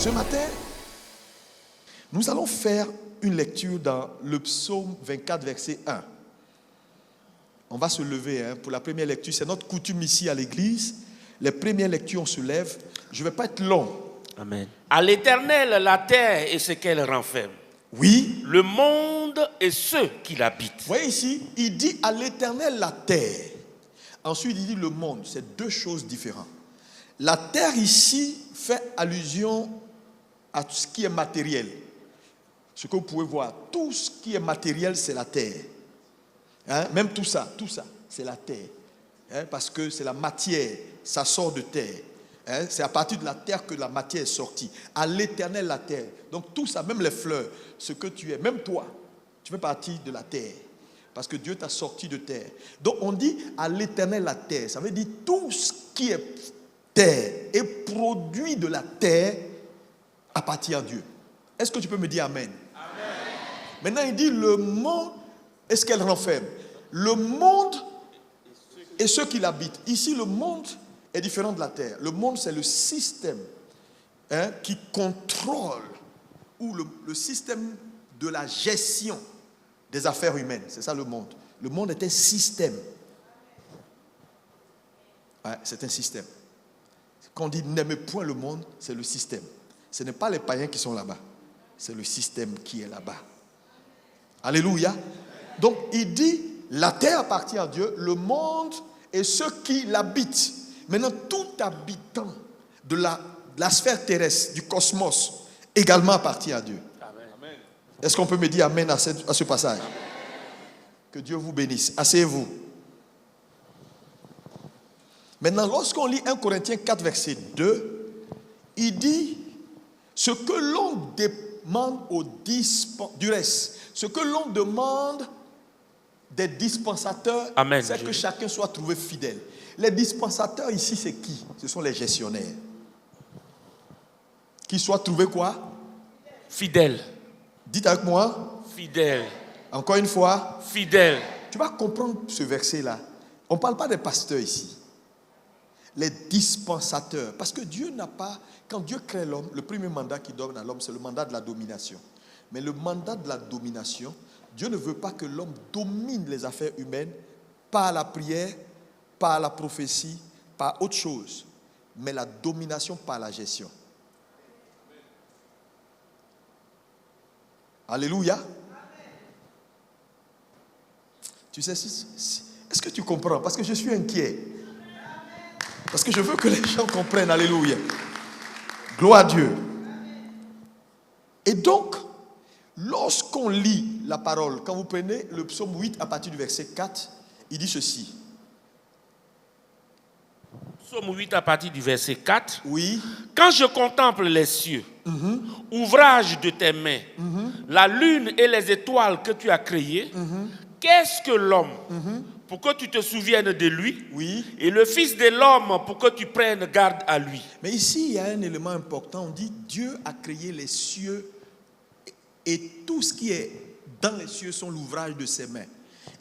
Ce matin, nous allons faire une lecture dans le psaume 24, verset 1. On va se lever pour la première lecture. C'est notre coutume ici à l'église. Les premières lectures, on se lève. Je ne vais pas être long. Amen. À l'Éternel, la terre et ce qu'elle renferme. Oui. Le monde et ceux qui l'habitent. Vous voyez ici, il dit à l'Éternel la terre. Ensuite, il dit le monde. C'est deux choses différentes. La terre ici fait allusion à tout ce qui est matériel. Ce que vous pouvez voir, tout ce qui est matériel, c'est la terre. Même tout ça, c'est la terre. Parce que c'est la matière, ça sort de terre. C'est à partir de la terre que la matière est sortie. À l'Éternel, la terre. Donc tout ça, même les fleurs, ce que tu es, même toi, tu fais partie de la terre. Parce que Dieu t'a sorti de terre. Donc on dit à l'Éternel, la terre. Ça veut dire tout ce qui est terre et produit de la terre appartient à Dieu. Est-ce que tu peux me dire Amen? Amen. Maintenant il dit le monde, est-ce qu'elle renferme? Le monde et ceux qui l'habitent. Ici le monde est différent de la terre. Le monde c'est le système qui contrôle ou le système de la gestion des affaires humaines. C'est ça le monde. Le monde est un système. C'est un système. Quand on dit n'aimez point le monde, c'est le système. Ce n'est pas les païens qui sont là-bas. C'est le système qui est là-bas. Alléluia. Donc il dit, la terre appartient à Dieu, le monde et ceux qui l'habitent. Maintenant, tout habitant de la sphère terrestre, du cosmos, également appartient à Dieu. Amen. Est-ce qu'on peut me dire Amen à ce passage? Amen. Que Dieu vous bénisse. Asseyez-vous. Maintenant, lorsqu'on lit 1 Corinthiens 4, verset 2, il dit, ce que l'on demande du reste, ce que l'on demande des dispensateurs, c'est que chacun soit trouvé fidèle. Les dispensateurs ici, c'est qui? Ce sont les gestionnaires. Qu'ils soient trouvés quoi? Fidèles. Dites avec moi. Fidèles. Encore une fois. Fidèles. Tu vas comprendre ce verset-là. On ne parle pas des pasteurs ici. Les dispensateurs. Parce que Dieu n'a pas, quand Dieu crée l'homme, le premier mandat qu'il donne à l'homme, c'est le mandat de la domination. Mais le mandat de la domination, Dieu ne veut pas que l'homme domine les affaires humaines par la prière, par la prophétie, par autre chose. Mais la domination par la gestion. Alléluia. Tu sais, est-ce que tu comprends? Parce que je suis inquiet. Parce que je veux que les gens comprennent. Alléluia. Gloire à Dieu. Et donc, lorsqu'on lit la parole, quand vous prenez le psaume 8 à partir du verset 4, il dit ceci. Psaume 8 à partir du verset 4. Oui. Quand je contemple les cieux, ouvrage de tes mains, la lune et les étoiles que tu as créées, qu'est-ce que l'homme pour que tu te souviennes de lui, oui. Et le Fils de l'homme pour que tu prennes garde à lui. Mais ici, il y a un élément important. On dit Dieu a créé les cieux et tout ce qui est dans les cieux sont l'ouvrage de ses mains.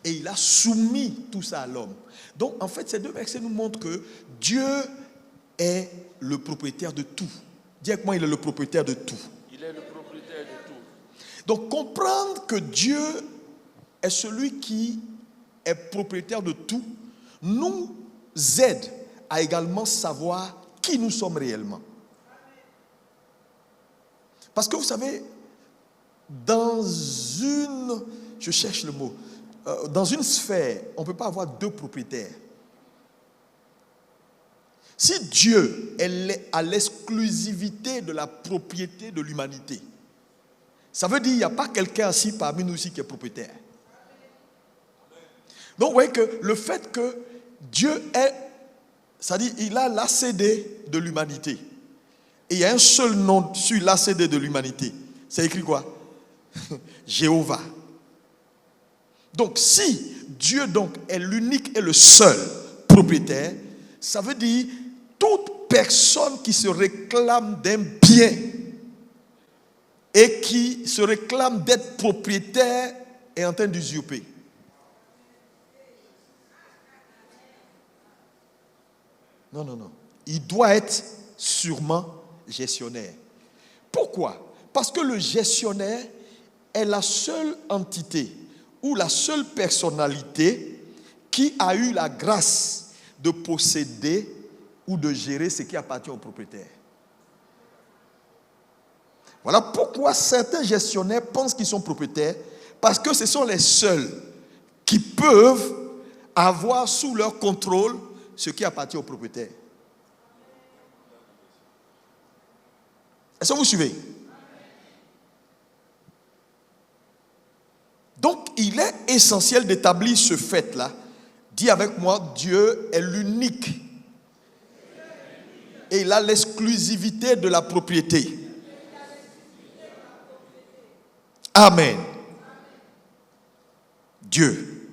Et il a soumis tout ça à l'homme. Donc, en fait, ces deux versets nous montrent que Dieu est le propriétaire de tout. Dis avec moi, il est le propriétaire de tout. Il est le propriétaire de tout. Donc, comprendre que Dieu est celui qui est propriétaire de tout, nous aide à également savoir qui nous sommes réellement. Parce que vous savez, dans une sphère, on ne peut pas avoir deux propriétaires. Si Dieu est à l'exclusivité de la propriété de l'humanité, ça veut dire qu'il n'y a pas quelqu'un assis parmi nous ici qui est propriétaire. Donc vous voyez que le fait que Dieu est, c'est-à-dire il a l'ACD de l'humanité. Et il y a un seul nom sur l'ACD de l'humanité. C'est écrit quoi? Jéhovah. Donc si Dieu donc est l'unique et le seul propriétaire, ça veut dire toute personne qui se réclame d'un bien et qui se réclame d'être propriétaire est en train d'usurper. Non. Il doit être sûrement gestionnaire. Pourquoi? Parce que le gestionnaire est la seule entité ou la seule personnalité qui a eu la grâce de posséder ou de gérer ce qui appartient au propriétaire. Voilà pourquoi certains gestionnaires pensent qu'ils sont propriétaires, parce que ce sont les seuls qui peuvent avoir sous leur contrôle ce qui appartient au propriétaire. Est-ce que vous suivez? Donc, il est essentiel d'établir ce fait-là. Dis avec moi, Dieu est l'unique. Et il a l'exclusivité de la propriété. Amen. Dieu.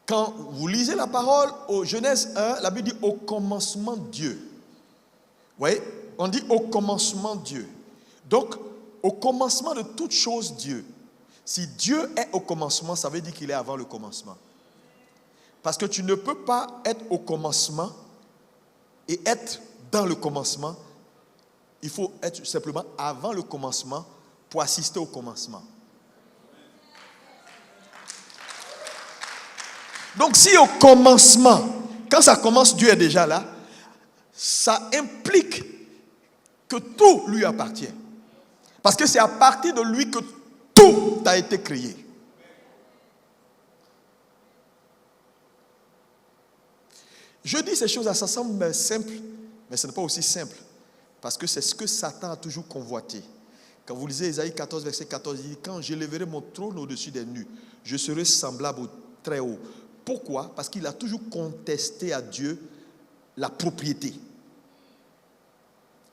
Quand vous lisez la parole au Genèse 1, la Bible dit au commencement Dieu. Vous voyez, on dit au commencement Dieu. Donc, au commencement de toute chose Dieu. Si Dieu est au commencement, ça veut dire qu'il est avant le commencement. Parce que tu ne peux pas être au commencement et être dans le commencement. Il faut être simplement avant le commencement pour assister au commencement. Donc si au commencement, quand ça commence, Dieu est déjà là, ça implique que tout lui appartient. Parce que c'est à partir de lui que tout a été créé. Je dis ces choses, ça semble simple, mais ce n'est pas aussi simple. Parce que c'est ce que Satan a toujours convoité. Quand vous lisez Ésaïe 14, verset 14, il dit « Quand j'élèverai mon trône au-dessus des nues, je serai semblable au très haut. » Pourquoi? Parce qu'il a toujours contesté à Dieu la propriété.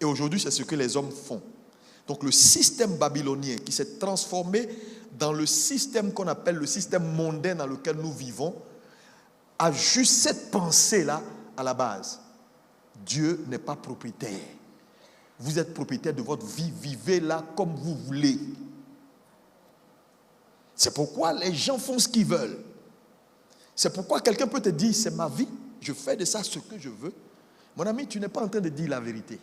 Et aujourd'hui, c'est ce que les hommes font. Donc le système babylonien qui s'est transformé dans le système qu'on appelle le système mondain dans lequel nous vivons, a juste cette pensée-là à la base. Dieu n'est pas propriétaire. Vous êtes propriétaire de votre vie, vivez-la comme vous voulez. C'est pourquoi les gens font ce qu'ils veulent. C'est pourquoi quelqu'un peut te dire, c'est ma vie, je fais de ça ce que je veux. Mon ami, tu n'es pas en train de dire la vérité.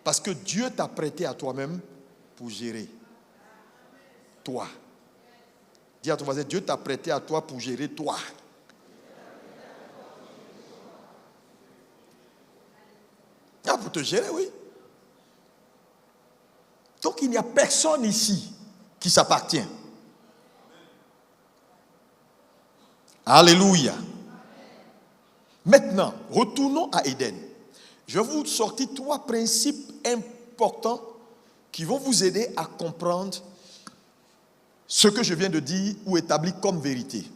Parce que Dieu t'a prêté à toi-même pour gérer. Toi. Dis à ton voisin, Dieu t'a prêté à toi pour gérer toi. Ah, pour te gérer, oui. Donc il n'y a personne ici qui s'appartient. Alléluia. Maintenant, retournons à Éden. Je vais vous sortir 3 principes importants qui vont vous aider à comprendre ce que je viens de dire ou établir comme vérité.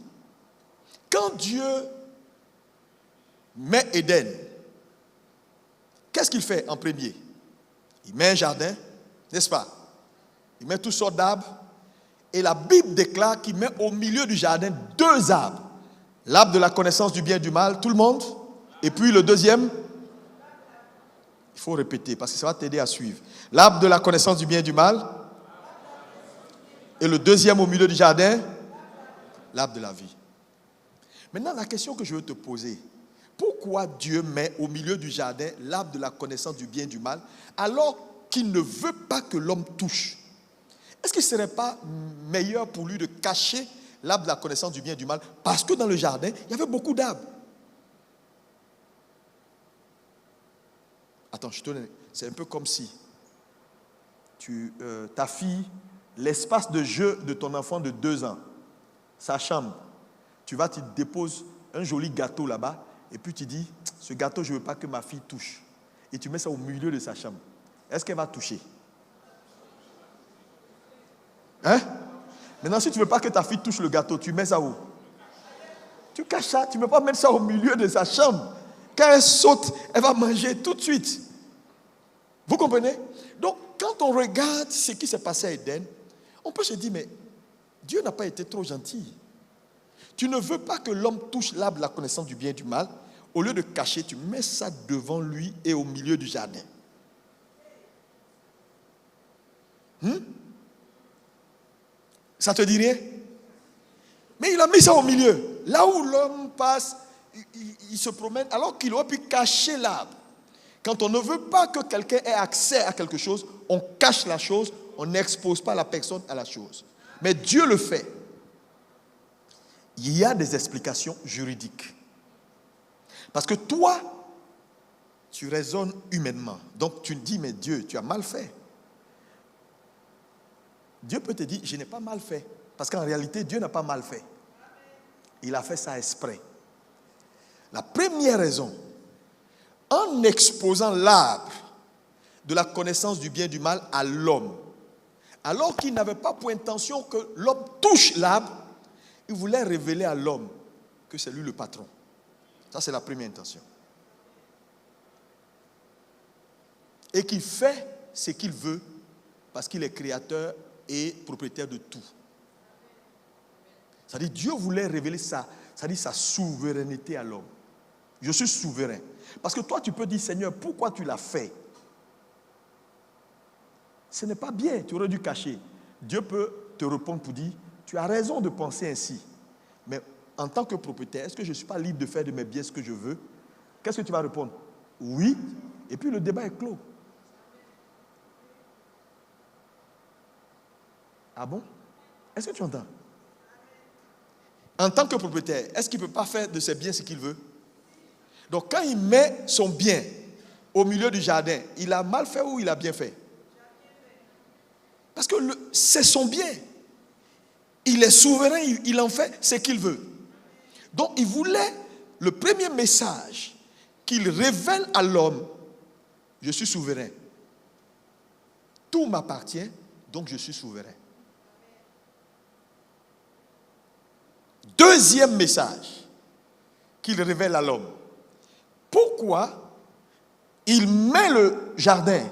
Quand Dieu met Éden, qu'est-ce qu'il fait en premier? Il met un jardin, n'est-ce pas? Il met toutes sortes d'arbres. Et la Bible déclare qu'il met au milieu du jardin 2 arbres. L'arbre de la connaissance du bien et du mal, tout le monde. Et puis le deuxième, il faut répéter parce que ça va t'aider à suivre. L'arbre de la connaissance du bien et du mal. Et le deuxième au milieu du jardin, l'arbre de la vie. Maintenant, la question que je veux te poser, pourquoi Dieu met au milieu du jardin l'arbre de la connaissance du bien et du mal alors qu'il ne veut pas que l'homme touche? Est-ce qu'il ne serait pas meilleur pour lui de cacher l'arbre de la connaissance du bien et du mal? Parce que dans le jardin, il y avait beaucoup d'arbres. Attends, je te donne. C'est un peu comme si ta fille, l'espace de jeu de ton enfant de 2 ans, sa chambre, tu déposes un joli gâteau là-bas et puis tu dis, ce gâteau, je ne veux pas que ma fille touche. Et tu mets ça au milieu de sa chambre. Est-ce qu'elle va toucher? Hein? Maintenant, si tu ne veux pas que ta fille touche le gâteau, tu mets ça où? Tu caches ça, tu ne peux pas mettre ça au milieu de sa chambre. Quand elle saute, elle va manger tout de suite. Vous comprenez? Donc, quand on regarde ce qui s'est passé à Éden, on peut se dire, mais Dieu n'a pas été trop gentil. Tu ne veux pas que l'homme touche l'arbre de la connaissance du bien et du mal. Au lieu de cacher, tu mets ça devant lui et au milieu du jardin. Ça te dit rien? Mais il a mis ça au milieu. Là où l'homme passe, il se promène, alors qu'il aurait pu cacher l'arbre. Quand on ne veut pas que quelqu'un ait accès à quelque chose, on cache la chose, on n'expose pas la personne à la chose. Mais Dieu le fait. Il y a des explications juridiques. Parce que toi, tu raisonnes humainement. Donc tu te dis, mais Dieu, tu as mal fait. Dieu peut te dire, je n'ai pas mal fait. Parce qu'en réalité, Dieu n'a pas mal fait. Il a fait ça exprès. La première raison, en exposant l'arbre de la connaissance du bien et du mal à l'homme, alors qu'il n'avait pas pour intention que l'homme touche l'arbre, il voulait révéler à l'homme que c'est lui le patron. Ça, c'est la première intention. Et qu'il fait ce qu'il veut parce qu'il est créateur et propriétaire de tout. C'est-à-dire, Dieu voulait révéler ça, c'est-à-dire sa souveraineté à l'homme. Je suis souverain. Parce que toi, tu peux dire, Seigneur, pourquoi tu l'as fait? Ce n'est pas bien, tu aurais dû cacher. Dieu peut te répondre pour dire, tu as raison de penser ainsi. Mais en tant que propriétaire, est-ce que je ne suis pas libre de faire de mes biens ce que je veux? Qu'est-ce que tu vas répondre? Oui. Et puis le débat est clos. Ah bon? Est-ce que tu entends? En tant que propriétaire, est-ce qu'il ne peut pas faire de ses biens ce qu'il veut? Donc quand il met son bien au milieu du jardin, il a mal fait ou il a bien fait? Parce que c'est son bien. Il est souverain, il en fait ce qu'il veut. Donc il voulait, le premier message qu'il révèle à l'homme, je suis souverain. Tout m'appartient, donc je suis souverain. Deuxième message qu'il révèle à l'homme. Pourquoi il met le jardin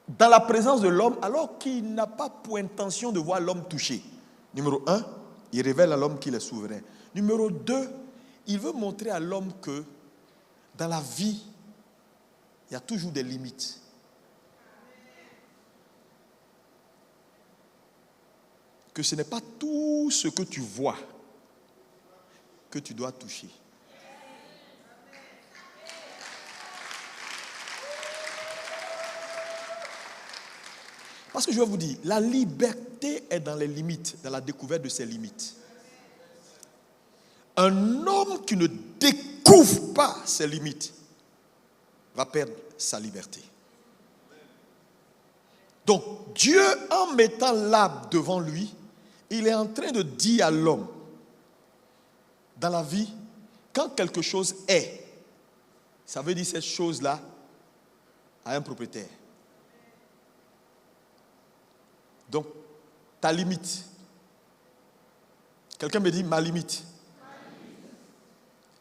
dans la présence de l'homme alors qu'il n'a pas pour intention de voir l'homme toucher? Numéro 1, il révèle à l'homme qu'il est souverain. Numéro 2, il veut montrer à l'homme que dans la vie, il y a toujours des limites. Que ce n'est pas tout ce que tu vois que tu dois toucher. Parce que je vais vous dire, la liberté est dans les limites, dans la découverte de ses limites. Un homme qui ne découvre pas ses limites va perdre sa liberté. Donc, Dieu, en mettant l'arbre devant lui, il est en train de dire à l'homme, dans la vie, quand quelque chose est, ça veut dire cette chose-là a un propriétaire. Donc, ta limite. Quelqu'un me dit ma limite.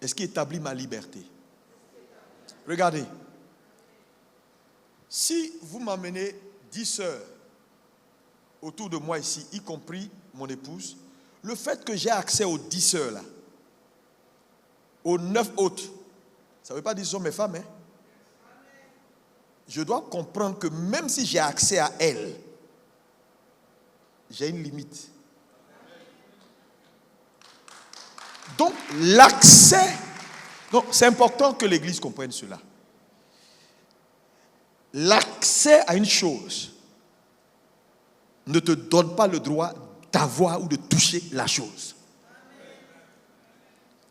Est-ce qu'il établit ma liberté? Regardez. Si vous m'amenez 10 sœurs autour de moi ici, y compris mon épouse, le fait que j'ai accès aux 10 sœurs là, aux 9 autres, ça ne veut pas dire que ce sont mes femmes. Hein? Je dois comprendre que même si j'ai accès à elles, j'ai une limite. Donc, l'accès... Donc, c'est important que l'Église comprenne cela. L'accès à une chose ne te donne pas le droit d'avoir ou de toucher la chose.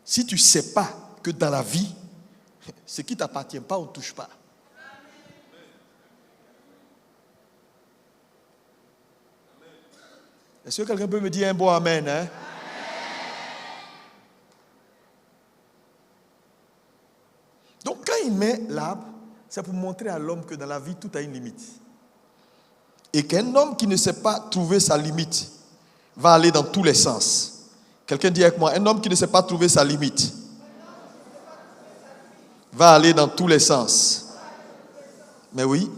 Si tu ne sais pas que dans la vie, ce qui ne t'appartient pas, on ne touche pas. Est-ce que quelqu'un peut me dire un bon amen, hein? Donc quand il met l'arbre, c'est pour montrer à l'homme que dans la vie, tout a une limite. Et qu'un homme qui ne sait pas trouver sa limite va aller dans tous les sens. Quelqu'un dit avec moi, un homme qui ne sait pas trouver sa limite va aller dans tous les sens. Mais oui.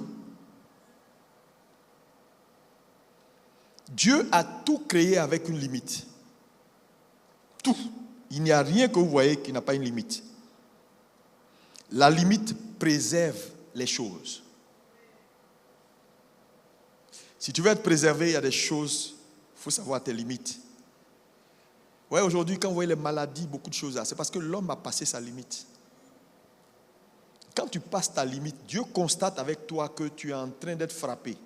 Dieu a tout créé avec une limite. Tout. Il n'y a rien que vous voyez qui n'a pas une limite. La limite préserve les choses. Si tu veux être préservé, il y a des choses, il faut savoir tes limites. Ouais, aujourd'hui, quand vous voyez les maladies, beaucoup de choses là, c'est parce que l'homme a passé sa limite. Quand tu passes ta limite, Dieu constate avec toi que tu es en train d'être frappé.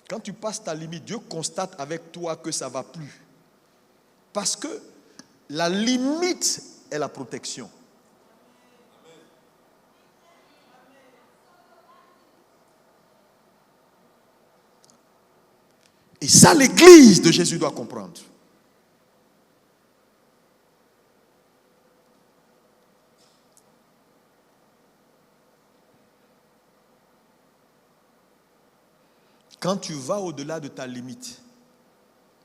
Quand tu passes ta limite, Dieu constate avec toi que ça ne va plus. Parce que la limite est la protection. Et ça, l'Église de Jésus doit comprendre. Quand tu vas au-delà de ta limite,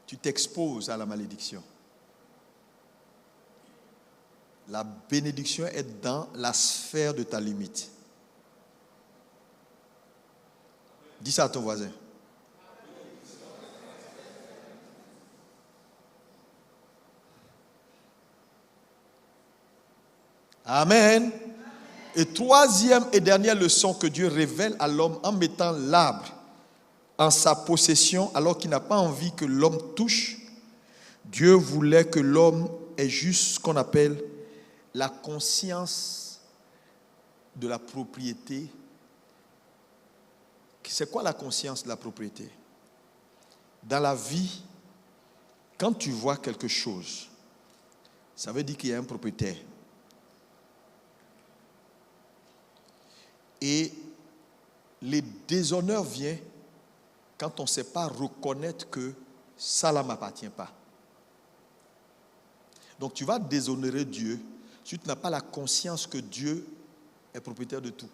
tu t'exposes à la malédiction. La bénédiction est dans la sphère de ta limite. Dis ça à ton voisin. Amen. Et troisième et dernière leçon que Dieu révèle à l'homme en mettant l'arbre en sa possession alors qu'il n'a pas envie que l'homme touche, Dieu voulait que l'homme ait juste ce qu'on appelle la conscience de la propriété. C'est quoi la conscience de la propriété? Dans la vie, quand tu vois quelque chose, ça veut dire qu'il y a un propriétaire. Et les déshonneurs viennent quand on ne sait pas reconnaître que ça ne m'appartient pas. Donc tu vas déshonorer Dieu si tu n'as pas la conscience que Dieu est propriétaire de tout.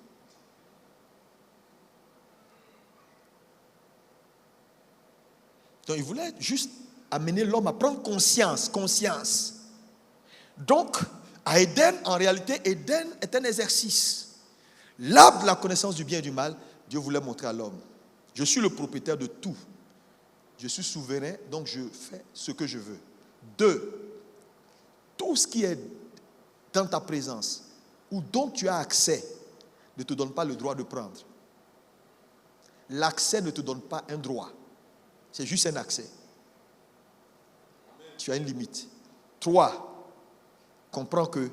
Donc il voulait juste amener l'homme à prendre conscience. Donc à Éden, en réalité, Éden est un exercice. L'arbre de la connaissance du bien et du mal, Dieu voulait montrer à l'homme. Je suis le propriétaire de tout. Je suis souverain, donc je fais ce que je veux. 2, tout ce qui est dans ta présence ou dont tu as accès ne te donne pas le droit de prendre. L'accès ne te donne pas un droit. C'est juste un accès. Tu as une limite. 3, comprends que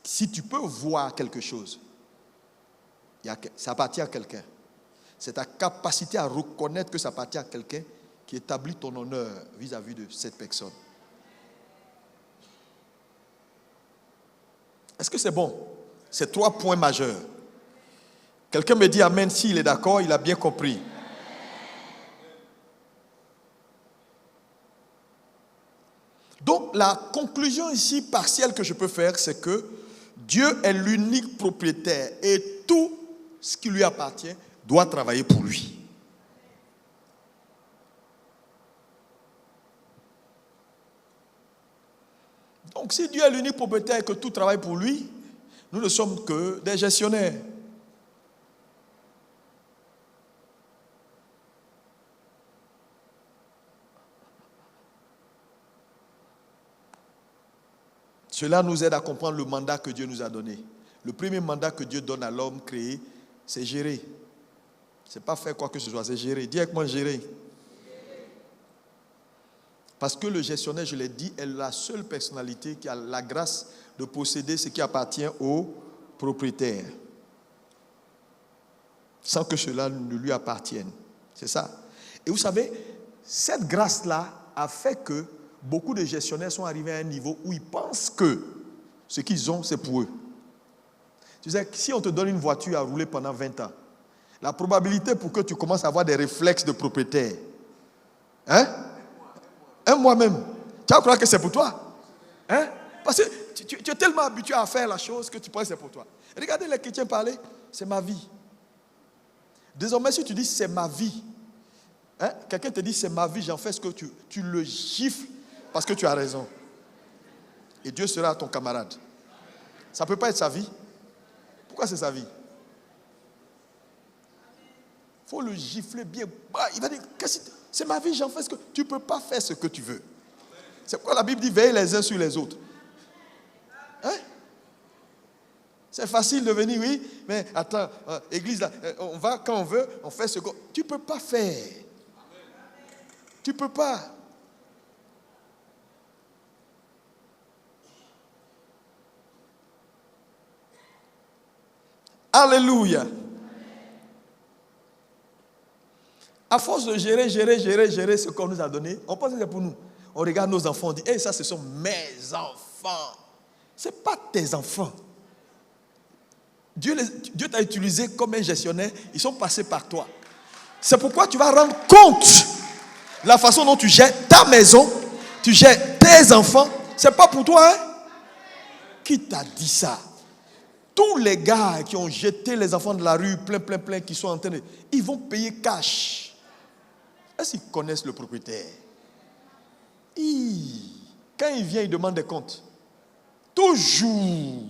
si tu peux voir quelque chose, ça appartient à quelqu'un. C'est ta capacité à reconnaître que ça appartient à quelqu'un qui établit ton honneur vis-à-vis de cette personne. Est-ce que c'est bon? C'est 3 points majeurs. Quelqu'un me dit amen s'il est d'accord, il a bien compris. Donc la conclusion ici partielle que je peux faire, c'est que Dieu est l'unique propriétaire et tout ce qui lui appartient doit travailler pour lui. Donc si Dieu est l'unique propriétaire et que tout travaille pour lui, nous ne sommes que des gestionnaires. Cela nous aide à comprendre le mandat que Dieu nous a donné. Le premier mandat que Dieu donne à l'homme créé, c'est gérer. C'est pas faire quoi que ce soit, c'est gérer. Dis avec moi, gérer. Parce que le gestionnaire, je l'ai dit, est la seule personnalité qui a la grâce de posséder ce qui appartient au propriétaire. Sans que cela ne lui appartienne. C'est ça. Et vous savez, cette grâce-là a fait que beaucoup de gestionnaires sont arrivés à un niveau où ils pensent que ce qu'ils ont, c'est pour eux. Tu sais, si on te donne une voiture à rouler pendant 20 ans, la probabilité pour que tu commences à avoir des réflexes de propriétaire, un mois même, tu vas croire que c'est pour toi. Parce que tu es tellement habitué à faire la chose que tu penses que c'est pour toi. Regardez les chrétiens parler, c'est ma vie. Désormais, si tu dis c'est ma vie, quelqu'un te dit c'est ma vie, j'en fais ce que tu le gifles parce que tu as raison. Et Dieu sera ton camarade. Ça ne peut pas être sa vie. Pourquoi c'est sa vie? Il faut le gifler bien. Il va dire, c'est ma vie, j'en fais ce que... Tu ne peux pas faire ce que tu veux. C'est pourquoi la Bible dit, veillez les uns sur les autres. C'est facile de venir, oui, mais attends, église, là, on va quand on veut, on fait ce que... Tu ne peux pas faire. Tu ne peux pas. Alléluia. À force de gérer ce qu'on nous a donné, on pense que c'est pour nous. On regarde nos enfants, on dit, ça, ce sont mes enfants. Ce n'est pas tes enfants. Dieu t'a utilisé comme un gestionnaire, ils sont passés par toi. C'est pourquoi tu vas rendre compte de la façon dont tu gères ta maison, tu gères tes enfants. Ce n'est pas pour toi, hein? Qui t'a dit ça? Tous les gars qui ont jeté les enfants de la rue, plein, qui sont en train de... Ils vont payer cash. Est-ce qu'ils connaissent le propriétaire? Quand il vient, il demande des comptes. Toujours.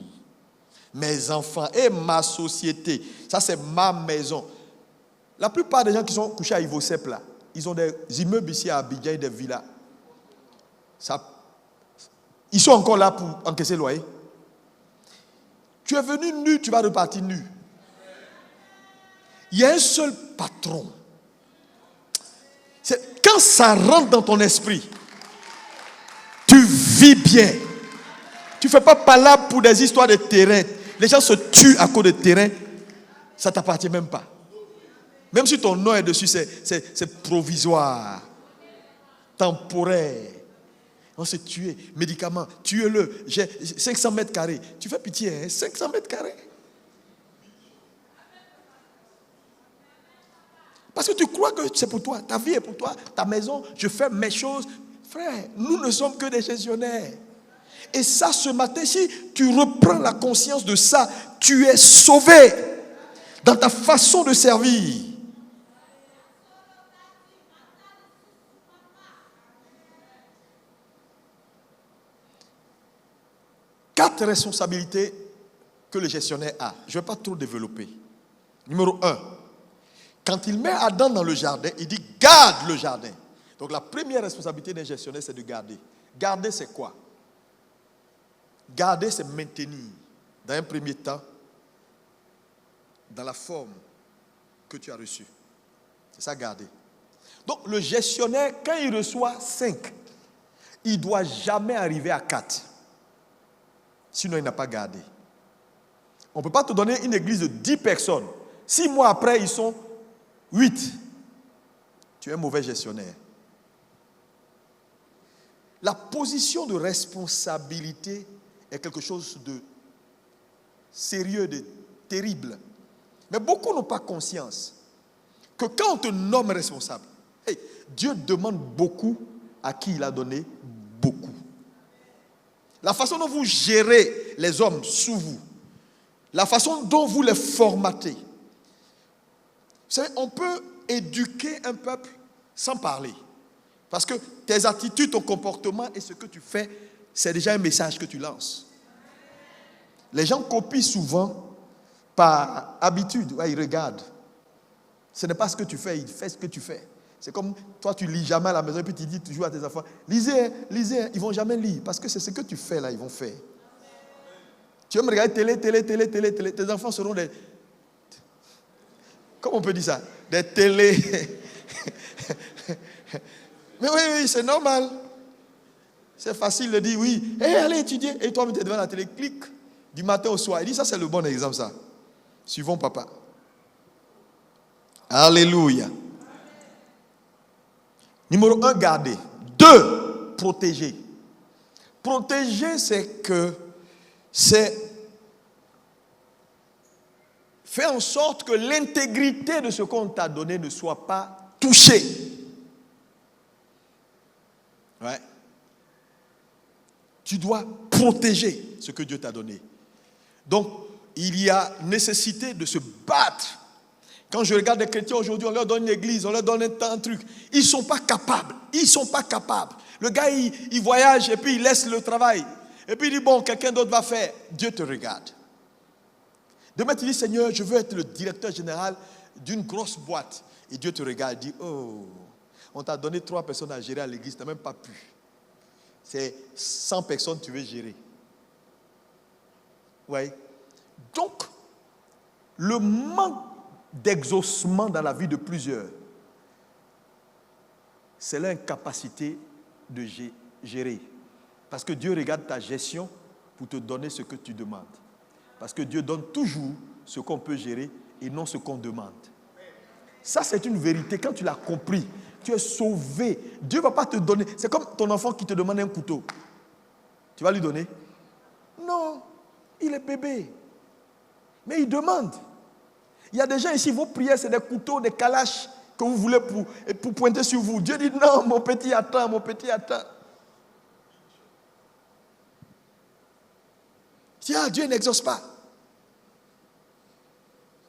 Mes enfants et ma société. Ça, c'est ma maison. La plupart des gens qui sont couchés à Ivosep, là, ils ont des immeubles ici à Abidjan et des villas. Ils sont encore là pour encaisser le loyer. Tu es venu nu, tu vas repartir nu. Il y a un seul patron. Quand ça rentre dans ton esprit, tu vis bien. Tu ne fais pas palabre pour des histoires de terrain. Les gens se tuent à cause de terrain. Ça ne t'appartient même pas. Même si ton nom est dessus, c'est provisoire, temporaire. On s'est tué. Médicaments, tuez-le. J'ai 500 mètres carrés. Tu fais pitié, hein? 500 mètres carrés. Parce que tu crois que c'est pour toi. Ta vie est pour toi. Ta maison, je fais mes choses. Frère, nous ne sommes que des gestionnaires. Et ça, ce matin, si tu reprends la conscience de ça, tu es sauvé dans ta façon de servir. Quatre responsabilités que le gestionnaire a. Je ne vais pas trop développer. Numéro 1. Quand il met Adam dans le jardin, il dit garde le jardin. Donc la première responsabilité d'un gestionnaire, c'est de garder. Garder, c'est quoi? Garder, c'est maintenir, dans un premier temps, dans la forme que tu as reçue. C'est ça, garder. Donc le gestionnaire, quand il reçoit 5, il ne doit jamais arriver à 4. Sinon, il n'a pas gardé. On ne peut pas te donner une église de 10 personnes. 6 mois après, ils sont 8. Tu es un mauvais gestionnaire. La position de responsabilité est quelque chose de sérieux, de terrible. Mais beaucoup n'ont pas conscience que quand on te nomme responsable, Dieu demande beaucoup à qui il a donné beaucoup. La façon dont vous gérez les hommes sous vous, la façon dont vous les formatez. Vous savez, on peut éduquer un peuple sans parler. Parce que tes attitudes, ton comportement et ce que tu fais, c'est déjà un message que tu lances. Les gens copient souvent par habitude. Ouais, ils regardent. Ce n'est pas ce que tu fais, ils font ce que tu fais. C'est comme toi, tu lis jamais à la maison et puis tu dis toujours à tes enfants, lisez, lisez. Ils ne vont jamais lire parce que c'est ce que tu fais là, ils vont faire. Tu vas me regarder télé. Tes enfants seront des... Comment on peut dire ça? Des télé... Mais oui, c'est normal. C'est facile de dire oui. Allez étudier. Et toi, tu es devant la télé, clique du matin au soir. Il dit ça, c'est le bon exemple, ça. Suivons papa. Alléluia. Numéro 1, garder. 2, protéger. Protéger, c'est faire en sorte que l'intégrité de ce qu'on t'a donné ne soit pas touchée. Ouais. Tu dois protéger ce que Dieu t'a donné. Donc, il y a nécessité de se battre. Quand je regarde les chrétiens aujourd'hui, on leur donne une église, on leur donne un truc. Ils ne sont pas capables. Ils ne sont pas capables. Le gars, il voyage et puis il laisse le travail. Et puis il dit, bon, quelqu'un d'autre va faire. Dieu te regarde. Demain, tu dis, Seigneur, je veux être le directeur général d'une grosse boîte. Et Dieu te regarde et dit, oh, on t'a donné 3 personnes à gérer à l'église, tu n'as même pas pu. C'est 100 personnes que tu veux gérer. Oui. Donc, le manque d'exaucement dans la vie de plusieurs, c'est l'incapacité de gérer. Parce que Dieu regarde ta gestion pour te donner ce que tu demandes. Parce que Dieu donne toujours ce qu'on peut gérer et non ce qu'on demande. Ça, c'est une vérité. Quand tu l'as compris, tu es sauvé. Dieu ne va pas te donner. C'est comme ton enfant qui te demande un couteau. Tu vas lui donner? Non, il est bébé. Mais il demande. Il y a des gens ici, vos prières, c'est des couteaux, des calaches que vous voulez pour pointer sur vous. Dieu dit non, mon petit attend, mon petit attend. Tiens, Dieu n'exauce pas.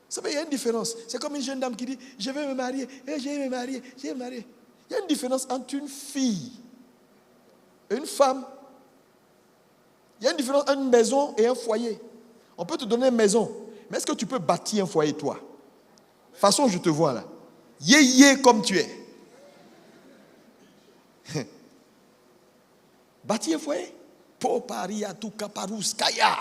Vous savez, il y a une différence. C'est comme une jeune dame qui dit, je vais me marier, je vais me marier, je vais me marier. Il y a une différence entre une fille et une femme. Il y a une différence entre une maison et un foyer. On peut te donner une maison, mais est-ce que tu peux bâtir un foyer, toi? De toute façon, je te vois là. Yé comme tu es. Bâtir un foyer? Poparia tu kaparus kaya.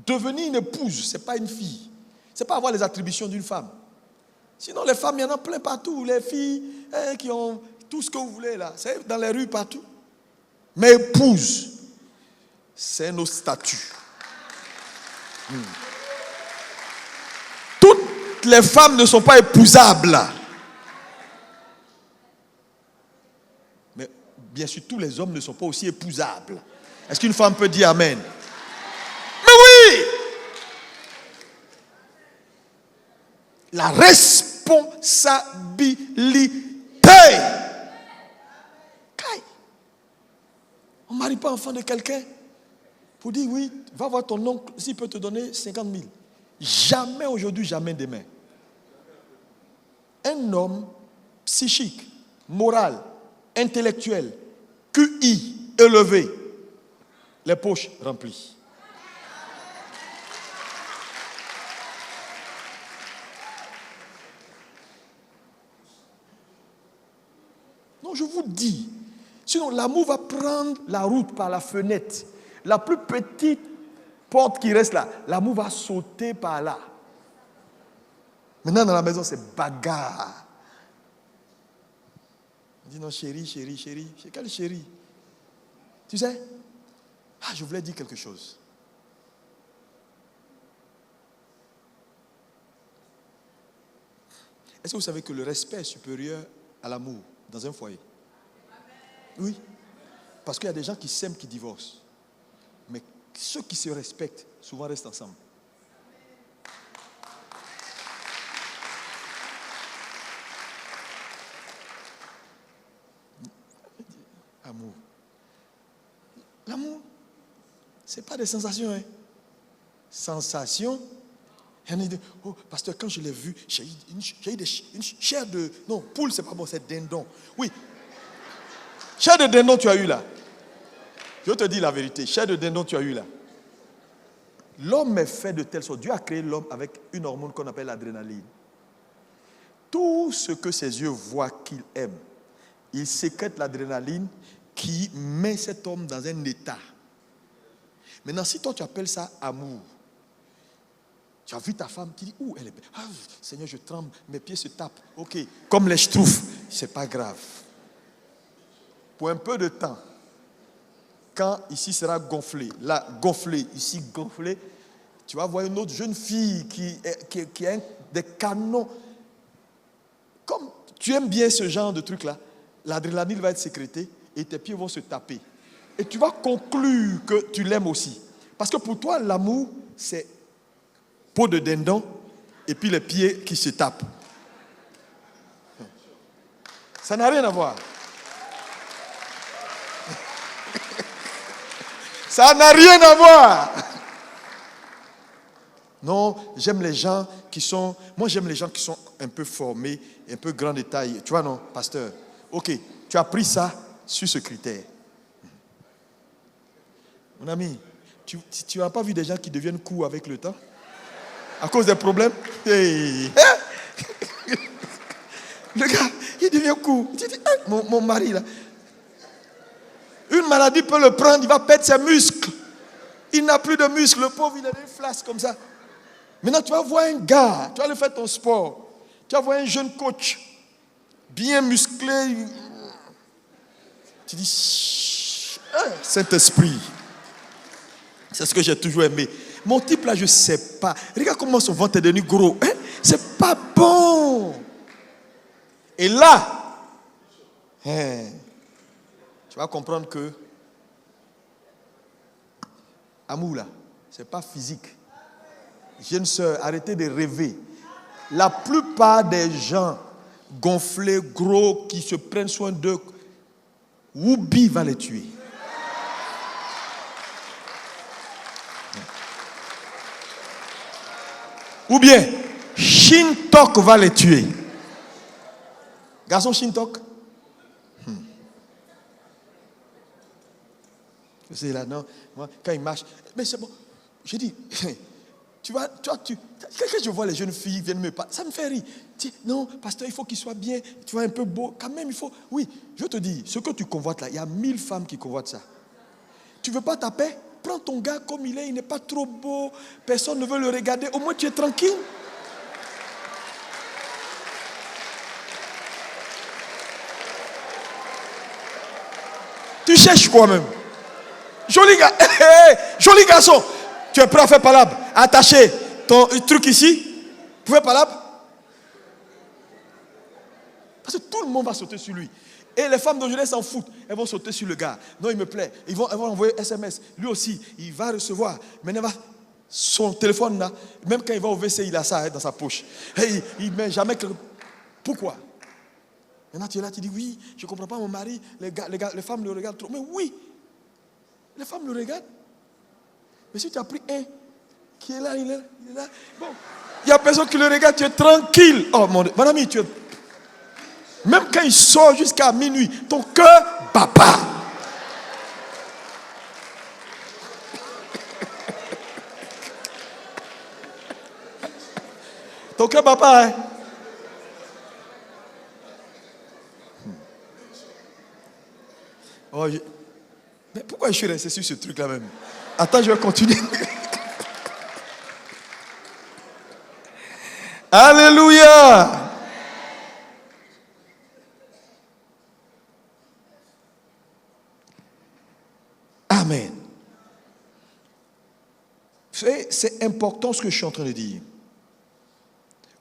Devenir une épouse, ce n'est pas une fille. Ce n'est pas avoir les attributions d'une femme. Sinon, les femmes, il y en a plein partout. Les filles qui ont tout ce que vous voulez là. C'est dans les rues partout. Mais épouse, c'est nos statuts. Toutes les femmes ne sont pas épousables. Mais bien sûr, tous les hommes ne sont pas aussi épousables. Est-ce qu'une femme peut dire amen? La responsabilité. On ne marie pas enfant de quelqu'un pour dire oui, va voir ton oncle s'il peut te donner 50 000. Jamais aujourd'hui, jamais demain. Un homme psychique, moral, intellectuel, QI élevé, les poches remplies. Non, je vous dis, sinon l'amour va prendre la route par la fenêtre. La plus petite porte qui reste là, l'amour va sauter par là. Maintenant dans la maison, c'est bagarre. On dit non, chérie. C'est quelle chérie? Tu sais? Je voulais dire quelque chose. Est-ce que vous savez que le respect est supérieur à l'amour dans un foyer? Oui. Parce qu'il y a des gens qui s'aiment, qui divorcent. Mais ceux qui se respectent, souvent restent ensemble. Amour. L'amour, ce n'est pas des sensations. Sensations. Il y en a dit, oh, pasteur, quand je l'ai vu, j'ai eu une chair de... Non, poule, c'est pas bon, c'est dindon. Oui. Chair de dindon, tu as eu là. Je te dis la vérité. Chair de dindon, tu as eu là. L'homme est fait de telle sorte. Dieu a créé l'homme avec une hormone qu'on appelle l'adrénaline. Tout ce que ses yeux voient qu'il aime, il sécrète l'adrénaline qui met cet homme dans un état. Maintenant, si toi tu appelles ça amour, tu as vu ta femme qui dit, où elle est belle. Seigneur, je tremble, mes pieds se tapent. Ok, comme les schtroumpfs, c'est pas grave. Pour un peu de temps, quand ici sera gonflé, là gonflé, ici gonflé, tu vas voir une autre jeune fille qui a des canons. Comme tu aimes bien ce genre de truc-là, l'adrénaline va être sécrétée et tes pieds vont se taper. Et tu vas conclure que tu l'aimes aussi. Parce que pour toi, l'amour, c'est peau de dindon et puis les pieds qui se tapent. Ça n'a rien à voir. Ça n'a rien à voir. Non, j'aime les gens qui sont... Moi, j'aime les gens qui sont un peu formés, un peu grand de taille. Tu vois, non, pasteur? Ok, tu as pris ça sur ce critère. Mon ami, tu n'as pas vu des gens qui deviennent courts avec le temps? À cause des problèmes? Hey. Le gars, il devient court. Mon mari, là. Une maladie peut le prendre, il va perdre ses muscles. Il n'a plus de muscles, le pauvre, il a des flasques comme ça. Maintenant, tu vas voir un gars, tu vas aller faire ton sport. Tu vas voir un jeune coach, bien musclé. Tu dis, Saint-Esprit. C'est ce que j'ai toujours aimé. Mon type là, je ne sais pas. Regarde comment son ventre est devenu gros. Hein? C'est pas bon. Et là, tu vas comprendre que amour là, c'est pas physique. Jeune sœur, arrêtez de rêver. La plupart des gens gonflés, gros, qui se prennent soin d'eux, Whoopi va les tuer. Ou bien, Shintok va les tuer. Garçon Shintok. Je sais là, non, moi, quand il marche, mais c'est bon. Je dis, quand je vois les jeunes filles viennent me parler, ça me fait rire. Tu dis, non, pasteur, il faut qu'il soit bien, tu vois, un peu beau. Quand même, il faut. Oui, je te dis, ce que tu convoites là, il y a 1000 femmes qui convoitent ça. Tu veux pas ta paix? Prends ton gars comme il n'est pas trop beau, personne ne veut le regarder, au moins tu es tranquille. Tu cherches quoi même? Joli gars, joli garçon, tu es prêt à faire palabre, attacher ton truc ici, pour faire palabre? Parce que tout le monde va sauter sur lui. Et les femmes d'aujourd'hui s'en foutent. Elles vont sauter sur le gars. Non, il me plaît. Elles vont envoyer SMS. Lui aussi, il va recevoir. Maintenant, son téléphone là, même quand il va au WC, il a ça dans sa poche. Et il ne met jamais que. Pourquoi? Maintenant, tu es là, tu dis oui, je ne comprends pas mon mari. Les femmes le regardent trop. Mais oui, les femmes le regardent. Mais si tu as pris un qui est là, il est là. Bon, il n'y a personne qui le regarde, tu es tranquille. Oh mon Dieu, mon ami, tu es. Même quand il sort jusqu'à minuit, ton cœur bat pas. Ton cœur bat pas, hein? Oh, mais pourquoi je suis resté sur ce truc-là même? Attends, je vais continuer. Alléluia! Amen. C'est important ce que je suis en train de dire.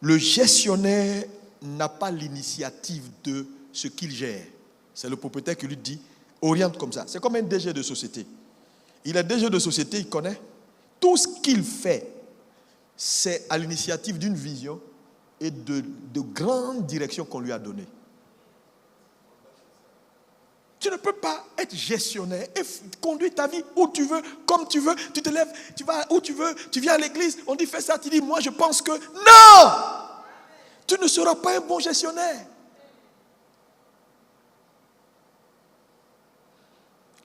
Le gestionnaire n'a pas l'initiative de ce qu'il gère. C'est le propriétaire qui lui dit, oriente comme ça. C'est comme un DG de société. Il est DG de société, il connaît. Tout ce qu'il fait, c'est à l'initiative d'une vision et de grandes directions qu'on lui a données. Tu ne peux pas être gestionnaire et conduire ta vie où tu veux, comme tu veux. Tu te lèves, tu vas où tu veux, tu viens à l'église, on dit fais ça, tu dis moi je pense que... Non! Tu ne seras pas un bon gestionnaire.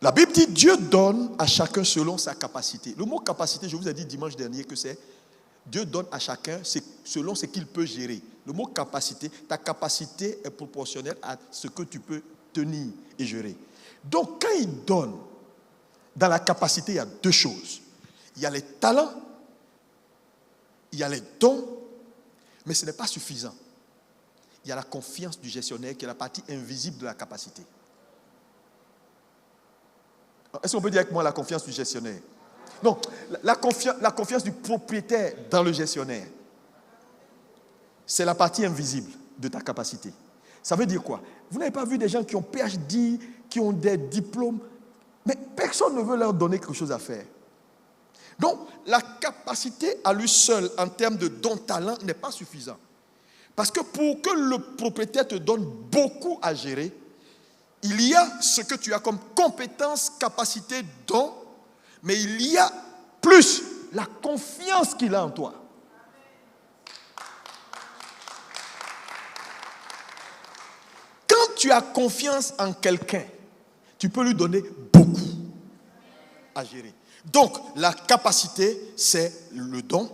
La Bible dit Dieu donne à chacun selon sa capacité. Le mot capacité, je vous ai dit dimanche dernier que c'est Dieu donne à chacun selon ce qu'il peut gérer. Le mot capacité, ta capacité est proportionnelle à ce que tu peux tenir et gérer. Donc quand il donne, dans la capacité, il y a deux choses. Il y a les talents, il y a les dons, mais ce n'est pas suffisant. Il y a la confiance du gestionnaire qui est la partie invisible de la capacité. Est-ce qu'on peut dire avec moi la confiance du gestionnaire? Non, la confiance du propriétaire dans le gestionnaire. C'est la partie invisible de ta capacité. Ça veut dire quoi? Vous n'avez pas vu des gens qui ont PhD, qui ont des diplômes, mais personne ne veut leur donner quelque chose à faire. Donc, la capacité à lui seul, en termes de don, talent, n'est pas suffisant. Parce que pour que le propriétaire te donne beaucoup à gérer, il y a ce que tu as comme compétence, capacité, don, mais il y a plus la confiance qu'il a en toi. Quand tu as confiance en quelqu'un, tu peux lui donner beaucoup à gérer. Donc, la capacité, c'est le don,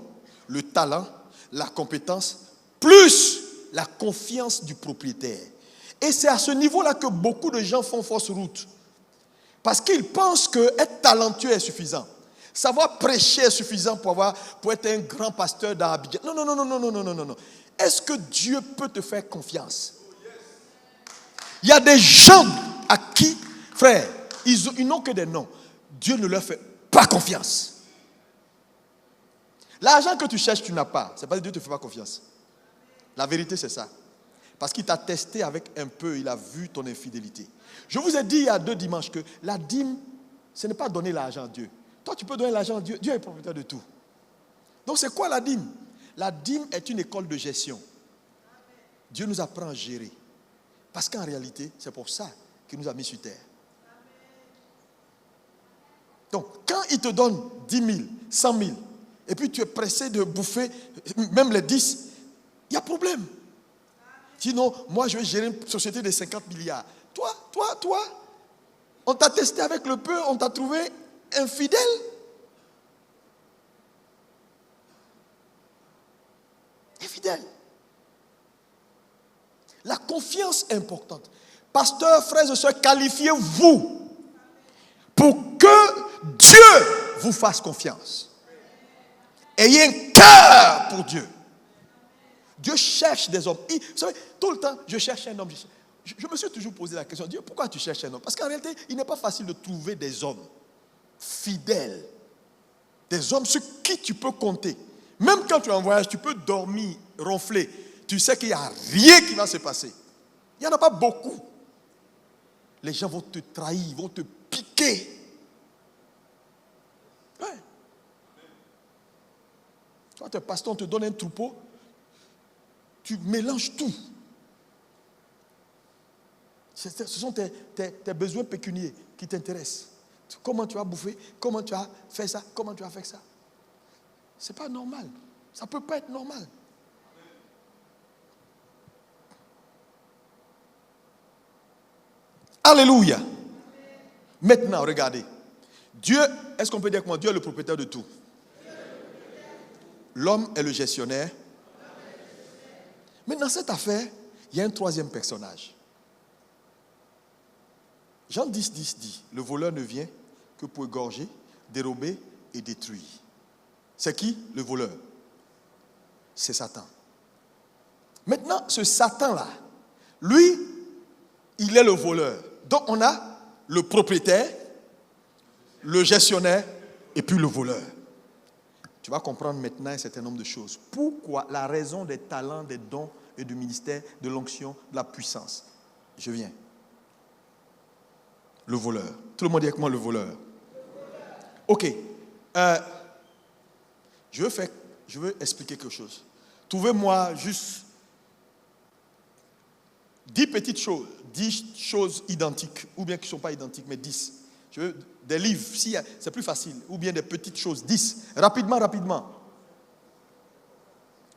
le talent, la compétence, plus la confiance du propriétaire. Et c'est à ce niveau-là que beaucoup de gens font fausse route. Parce qu'ils pensent qu'être talentueux est suffisant. Savoir prêcher est suffisant pour être un grand pasteur dans Abidjan. Non. Est-ce que Dieu peut te faire confiance? Il y a des gens à qui, frère, Ils n'ont que des noms. Dieu ne leur fait pas confiance. L'argent que tu cherches, tu n'as pas. C'est parce que Dieu ne te fait pas confiance. La vérité, c'est ça. Parce qu'il t'a testé avec un peu, il a vu ton infidélité. Je vous ai dit il y a 2 dimanches que la dîme, ce n'est pas donner l'argent à Dieu. Toi, tu peux donner l'argent à Dieu. Dieu est propriétaire de tout. Donc, c'est quoi la dîme? La dîme est une école de gestion. Dieu nous apprend à gérer. Parce qu'en réalité, c'est pour ça qu'il nous a mis sur terre. Donc, quand il te donne 10 000, 100 000, et puis tu es pressé de bouffer même les 10, il y a problème. Sinon, moi, je vais gérer une société de 50 milliards. Toi, on t'a testé avec le peu, on t'a trouvé infidèle. Infidèle. La confiance est importante. Pasteurs, frères et sœurs, qualifiez-vous pour que Dieu vous fasse confiance. Ayez un cœur pour Dieu. Dieu cherche des hommes. Vous savez, tout le temps, je cherche un homme. Je me suis toujours posé la question, Dieu, pourquoi tu cherches un homme? Parce qu'en réalité, il n'est pas facile de trouver des hommes fidèles. Des hommes sur qui tu peux compter. Même quand tu es en voyage, tu peux dormir, ronfler. Tu sais qu'il n'y a rien qui va se passer. Il n'y en a pas beaucoup. Les gens vont te trahir, vont te piquer. Ouais. Toi, tu es pasteur, on te donne un troupeau. Tu mélanges tout. Ce sont tes besoins pécuniaires qui t'intéressent. Comment tu as bouffé? Comment tu as fait ça? Comment tu as fait ça? Ce n'est pas normal. Ça ne peut pas être normal. Alléluia. Maintenant, regardez. Dieu, est-ce qu'on peut dire comment Dieu est le propriétaire de tout? L'homme est le gestionnaire. Mais dans cette affaire, il y a un 3e personnage. Jean 10, 10 dit, le voleur ne vient que pour égorger, dérober et détruire. C'est qui? Le voleur. C'est Satan. Maintenant, ce Satan-là, lui, il est le voleur. Donc, on a le propriétaire, le gestionnaire et puis le voleur. Tu vas comprendre maintenant un certain nombre de choses. Pourquoi? La raison des talents, des dons et du ministère, de l'onction, de la puissance. Je viens. Le voleur. Tout le monde dit avec moi le voleur. Ok. Je veux expliquer quelque chose. Trouvez-moi juste 10 petites choses, 10 choses identiques, ou bien qui ne sont pas identiques, mais 10. Je veux des livres, si c'est plus facile, ou bien des petites choses, 10. Rapidement.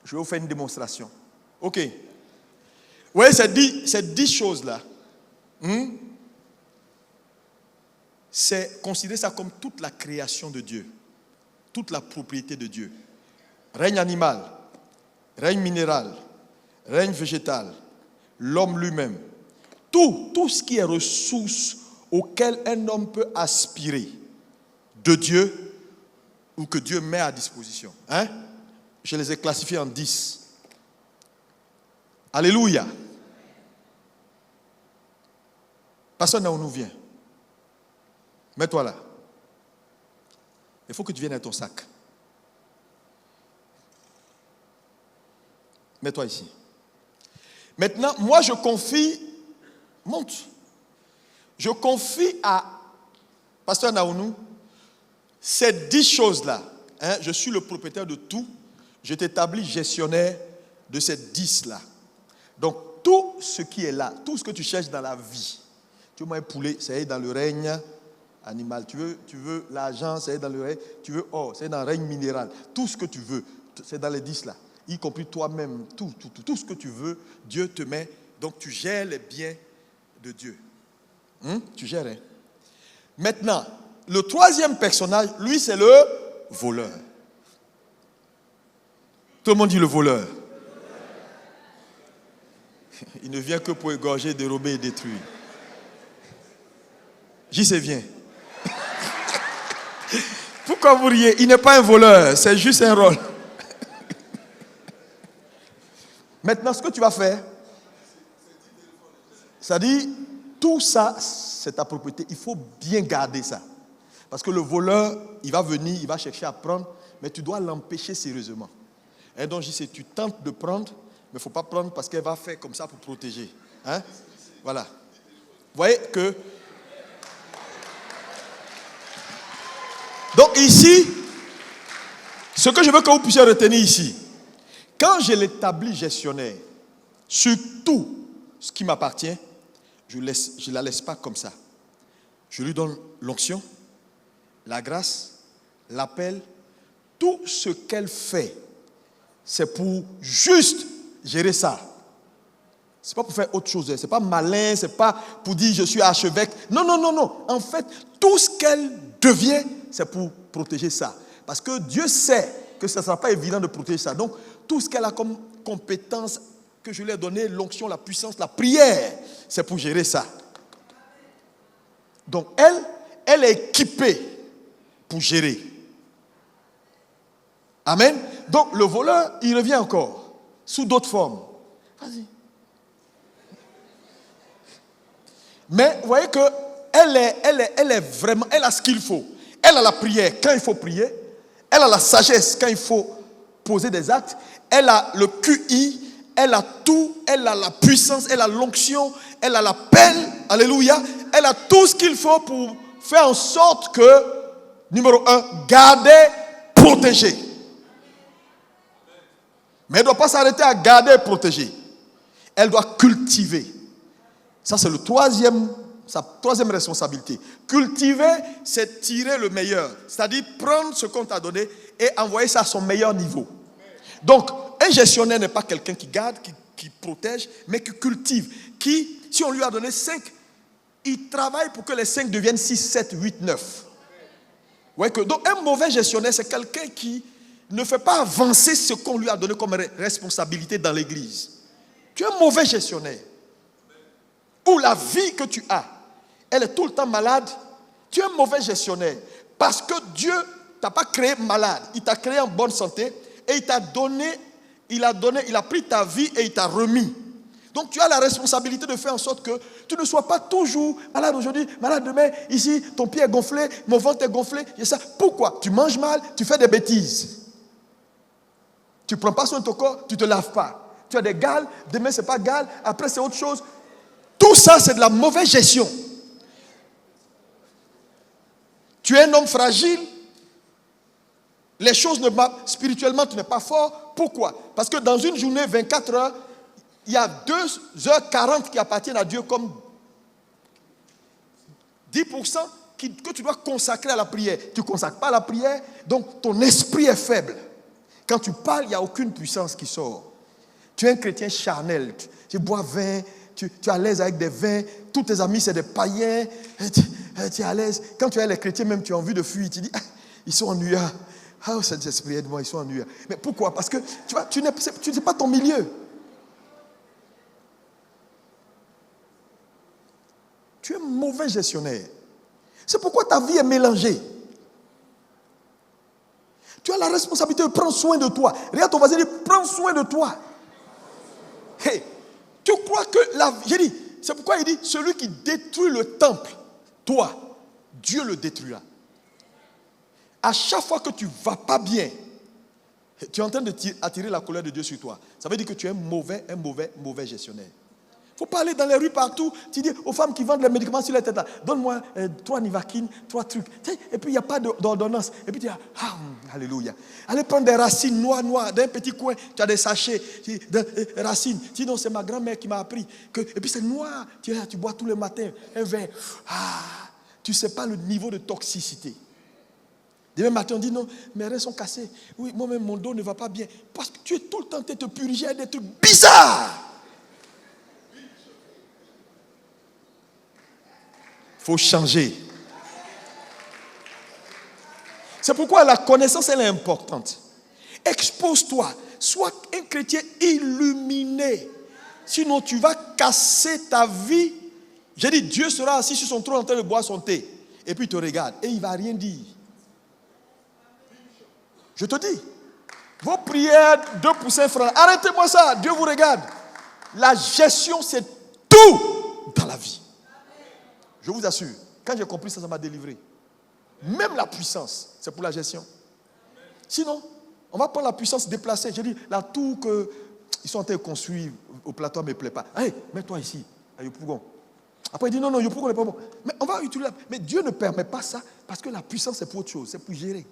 Je vais vous faire une démonstration. Ok. Vous voyez, ces 10 choses-là, c'est considérer ça comme toute la création de Dieu, toute la propriété de Dieu. Règne animal, règne minéral, règne végétal, l'homme lui-même. Tout ce qui est ressources auxquelles un homme peut aspirer de Dieu ou que Dieu met à disposition. Je les ai classifiés en 10. Alléluia. Personne n'a où nous vient. Mets-toi là. Il faut que tu viennes avec ton sac. Mets-toi ici. Maintenant, moi je confie, monte. Je confie à Pasteur Naounou ces 10 choses-là. Je suis le propriétaire de tout. Je t'établis gestionnaire de ces 10-là. Donc, tout ce qui est là, tout ce que tu cherches dans la vie. Tu veux un poulet, c'est dans le règne animal. Tu veux l'argent, c'est dans le règne. Tu veux or, c'est dans le règne minéral. Tout ce que tu veux, c'est dans les 10-là. Y compris toi-même, tout ce que tu veux, Dieu te met. Donc, tu gères les biens de Dieu. Tu gères. Maintenant, le 3e personnage, lui, c'est le voleur. Tout le monde dit le voleur. Il ne vient que pour égorger, dérober et détruire. JC vient. Pourquoi vous riez? Il n'est pas un voleur, c'est juste un rôle. Maintenant, ce que tu vas faire, ça dit, tout ça, c'est ta propriété. Il faut bien garder ça. Parce que le voleur, il va venir, il va chercher à prendre, mais tu dois l'empêcher sérieusement. Et donc, je dis, tu tentes de prendre, mais il ne faut pas prendre parce qu'elle va faire comme ça pour protéger. Hein? Voilà. Vous voyez que... Donc ici, ce que je veux que vous puissiez retenir ici, quand je l'établis gestionnaire, sur tout ce qui m'appartient, je ne la laisse pas comme ça. Je lui donne l'onction, la grâce, l'appel, tout ce qu'elle fait, c'est pour juste gérer ça. Ce n'est pas pour faire autre chose. Ce n'est pas malin, ce n'est pas pour dire je suis archevêque. Non, non, non, non. En fait, tout ce qu'elle devient, c'est pour protéger ça. Parce que Dieu sait que ce ne sera pas évident de protéger ça. Donc, tout ce qu'elle a comme compétence que je lui ai donné, l'onction, la puissance, la prière, c'est pour gérer ça. Donc, elle est équipée pour gérer. Amen. Donc, le voleur, il revient encore, sous d'autres formes. Vas-y. Mais vous voyez qu'elle est vraiment, elle a ce qu'il faut. Elle a la prière quand il faut prier. Elle a la sagesse quand il faut poser des actes. Elle a le QI. Elle a tout. Elle a la puissance. Elle a l'onction. Elle a l'appel. Alléluia. Elle a tout ce qu'il faut pour faire en sorte que, numéro 1, garder, protéger. Mais elle ne doit pas s'arrêter à garder et protéger. Elle doit cultiver. Ça, c'est sa troisième responsabilité. Cultiver, c'est tirer le meilleur. C'est-à-dire prendre ce qu'on t'a donné et envoyer ça à son meilleur niveau. Donc, un gestionnaire n'est pas quelqu'un qui garde, qui protège, mais qui cultive. Qui, si on lui a donné 5, il travaille pour que les 5 deviennent 6, 7, 8, 9. Ouais, donc, un mauvais gestionnaire, c'est quelqu'un qui ne fait pas avancer ce qu'on lui a donné comme responsabilité dans l'église. Tu es un mauvais gestionnaire. Ou la vie que tu as, elle est tout le temps malade, tu es un mauvais gestionnaire. Parce que Dieu ne t'a pas créé malade, il t'a créé en bonne santé et il a pris ta vie et il t'a remis. Donc tu as la responsabilité de faire en sorte que tu ne sois pas toujours malade aujourd'hui, malade demain, ici, ton pied est gonflé, mon ventre est gonflé. Et ça. Pourquoi? Tu manges mal, tu fais des bêtises. Tu ne prends pas soin de ton corps, tu ne te laves pas. Tu as des gales, demain c'est pas gale, après c'est autre chose. Tout ça, c'est de la mauvaise gestion. Tu es un homme fragile. Les choses spirituellement, tu n'es pas fort. Pourquoi? Parce que dans une journée, 24 heures, il y a 2h40 qui appartiennent à Dieu comme 10% que tu dois consacrer à la prière. Tu ne consacres pas à la prière, donc ton esprit est faible. Quand tu parles, il n'y a aucune puissance qui sort. Tu es un chrétien charnel. Tu bois vin. Tu es à l'aise avec des vins, tous tes amis c'est des païens, tu es à l'aise. Quand tu es les chrétiens même, tu as envie de fuir, tu dis, ils sont ennuyeux. Ah, Saint-Esprit, aide-moi, ils sont ennuyeux. Mais pourquoi? Parce que tu n'es pas ton milieu. Tu es un mauvais gestionnaire. C'est pourquoi ta vie est mélangée. Tu as la responsabilité de prendre soin de toi. Regarde ton voisin, dis, prends soin de toi. Hey! Tu crois que j'ai dit, c'est pourquoi il dit, celui qui détruit le temple, toi, Dieu le détruira. À chaque fois que tu ne vas pas bien, tu es en train d'attirer la colère de Dieu sur toi. Ça veut dire que tu es un mauvais gestionnaire. Il ne faut pas aller dans les rues partout. Tu dis aux femmes qui vendent les médicaments sur la tête, donne-moi 3 Nivaquine, 3 trucs. Et puis il n'y a pas d'ordonnance. Et puis tu dis, alléluia. Allez prendre des racines noires, dans un petit coin. Tu as des sachets de racines. Tu dis, non, c'est ma grand-mère qui m'a appris. Et puis c'est noir. Tu bois tous les matins un verre. Tu ne sais pas le niveau de toxicité. Demain matin, on dit, non, mes reins sont cassés. Oui, moi-même, mon dos ne va pas bien. Parce que tu es tout le temps en train de te puriger avec des trucs bizarres. Il faut changer. C'est pourquoi la connaissance, elle est importante. Expose-toi. Sois un chrétien illuminé. Sinon, tu vas casser ta vie. J'ai dit, Dieu sera assis sur son trône en train de boire son thé. Et puis il te regarde. Et il ne va rien dire. Je te dis. Vos prières, 2 pour 5 francs. Arrêtez-moi ça. Dieu vous regarde. La gestion, c'est tout dans la vie. Je vous assure, quand j'ai compris ça, ça m'a délivré. Même la puissance, c'est pour la gestion. Sinon, on va prendre la puissance déplacée. J'ai dit, la tour qu'ils sont en train de construire au plateau ne me plaît pas. Allez, mets-toi ici, à Yopougon. Après, il dit, non, Yopougon n'est pas bon. Mais on va utiliser. Mais Dieu ne permet pas ça parce que la puissance, c'est pour autre chose, c'est pour gérer.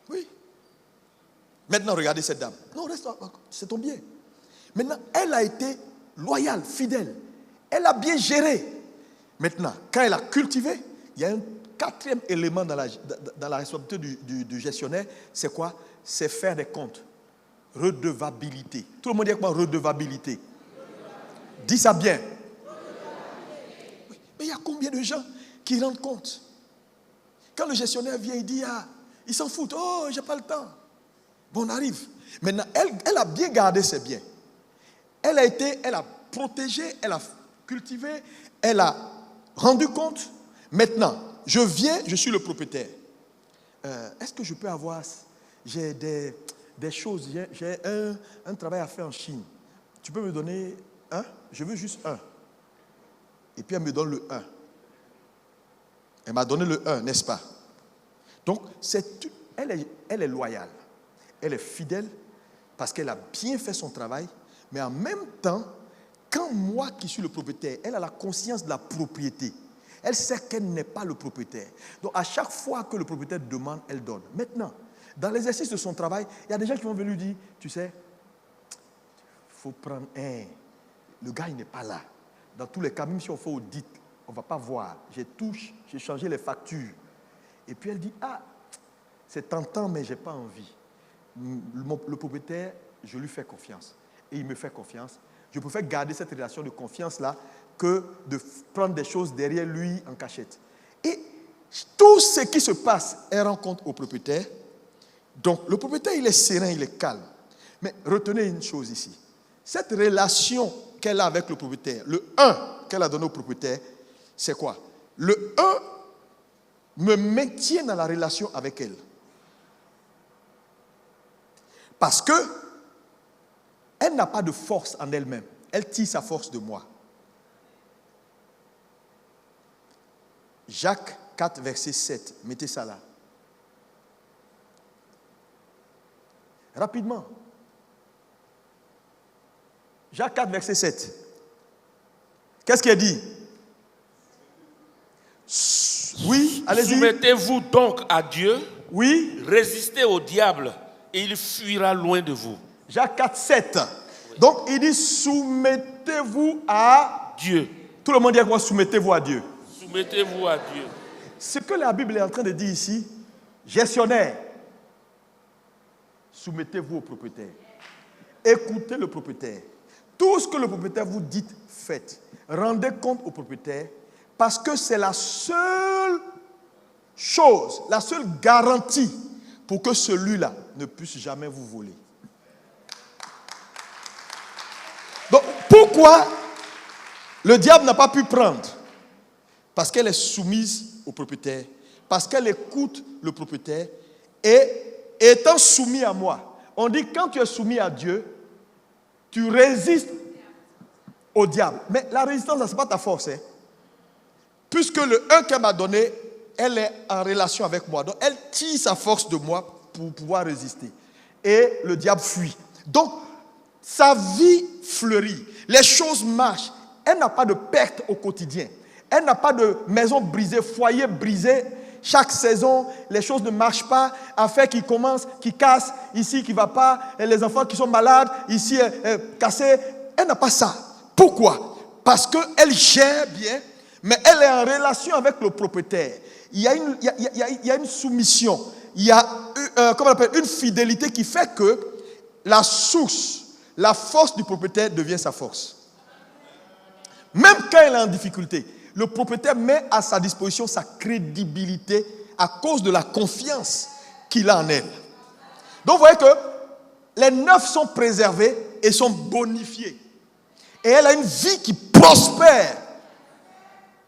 Oui. Maintenant, regardez cette dame. Non, reste là, c'est ton bien. Maintenant, elle a été loyale, fidèle. Elle a bien géré. Maintenant, quand elle a cultivé, il y a un quatrième élément dans la responsabilité du gestionnaire. C'est quoi? C'est faire des comptes. Redevabilité. Tout le monde dit avec moi redevabilité. Dis ça bien. Oui, mais il y a combien de gens qui rendent compte? Quand le gestionnaire vient, il dit, ils s'en foutent. Oh, j'ai pas le temps. Bon, on arrive. Maintenant, elle a bien gardé ses biens. Elle a protégé, elle a cultivé, elle a rendu compte. Maintenant, je suis le propriétaire. Est-ce que je peux avoir... J'ai des choses, j'ai un travail à faire en Chine. Tu peux me donner un? Je veux juste un. Et puis elle me donne le 1. Elle m'a donné le 1, n'est-ce pas? Donc, elle est loyale. Elle est fidèle parce qu'elle a bien fait son travail. Mais en même temps, quand moi qui suis le propriétaire, elle a la conscience de la propriété. Elle sait qu'elle n'est pas le propriétaire. Donc, à chaque fois que le propriétaire demande, elle donne. Maintenant, dans l'exercice de son travail, il y a des gens qui vont venir lui dire, tu sais, il faut prendre un. Le gars, il n'est pas là. Dans tous les cas, même si on fait audit, on ne va pas voir. J'ai changé les factures. Et puis elle dit, c'est tentant, mais je n'ai pas envie. Le propriétaire, je lui fais confiance. Et il me fait confiance. Je préfère garder cette relation de confiance-là que de prendre des choses derrière lui en cachette. Et tout ce qui se passe, elle rend compte au propriétaire. Donc, le propriétaire, il est serein, il est calme. Mais retenez une chose ici. Cette relation qu'elle a avec le propriétaire, le 1 qu'elle a donné au propriétaire, c'est quoi? Le 1 me maintient dans la relation avec elle. Parce que elle n'a pas de force en elle-même. Elle tire sa force de moi. Jacques 4, verset 7. Mettez ça là. Rapidement. Jacques 4, verset 7. Qu'est-ce qu'il dit? Oui, allez-y. Soumettez-vous donc à Dieu. Oui. Résistez au diable et il fuira loin de vous. Jacques 4, 7. Oui. Donc, il dit soumettez-vous à Dieu. Tout le monde dit avec moi, soumettez-vous à Dieu. Soumettez-vous à Dieu. Ce que la Bible est en train de dire ici, gestionnaire, soumettez-vous au propriétaire. Écoutez le propriétaire. Tout ce que le propriétaire vous dit, faites. Rendez compte au propriétaire parce que c'est la seule chose, la seule garantie pour que celui-là ne puisse jamais vous voler. Donc, pourquoi le diable n'a pas pu prendre? Parce qu'elle est soumise au propriétaire, parce qu'elle écoute le propriétaire et étant soumis à moi. On dit quand tu es soumis à Dieu, tu résistes au diable. Mais la résistance, ce n'est pas ta force. Hein? Puisque le 1 qu'elle m'a donné, elle est en relation avec moi. Donc, elle tire sa force de moi pour pouvoir résister. Et le diable fuit. Donc, sa vie fleurit. Les choses marchent. Elle n'a pas de perte au quotidien. Elle n'a pas de maison brisée, foyer brisé. Chaque saison, les choses ne marchent pas. Affaires qui commencent, qui cassent. Ici, qui ne va pas. Et les enfants qui sont malades. Ici, cassés. Elle n'a pas ça. Pourquoi? Parce qu'elle gère bien, mais elle est en relation avec le propriétaire. Il y a une soumission. Il y a une fidélité qui fait que la source, la force du propriétaire devient sa force. Même quand elle est en difficulté, le propriétaire met à sa disposition sa crédibilité à cause de la confiance qu'il a en elle. Donc vous voyez que les 9 sont préservés et sont bonifiés. Et elle a une vie qui prospère.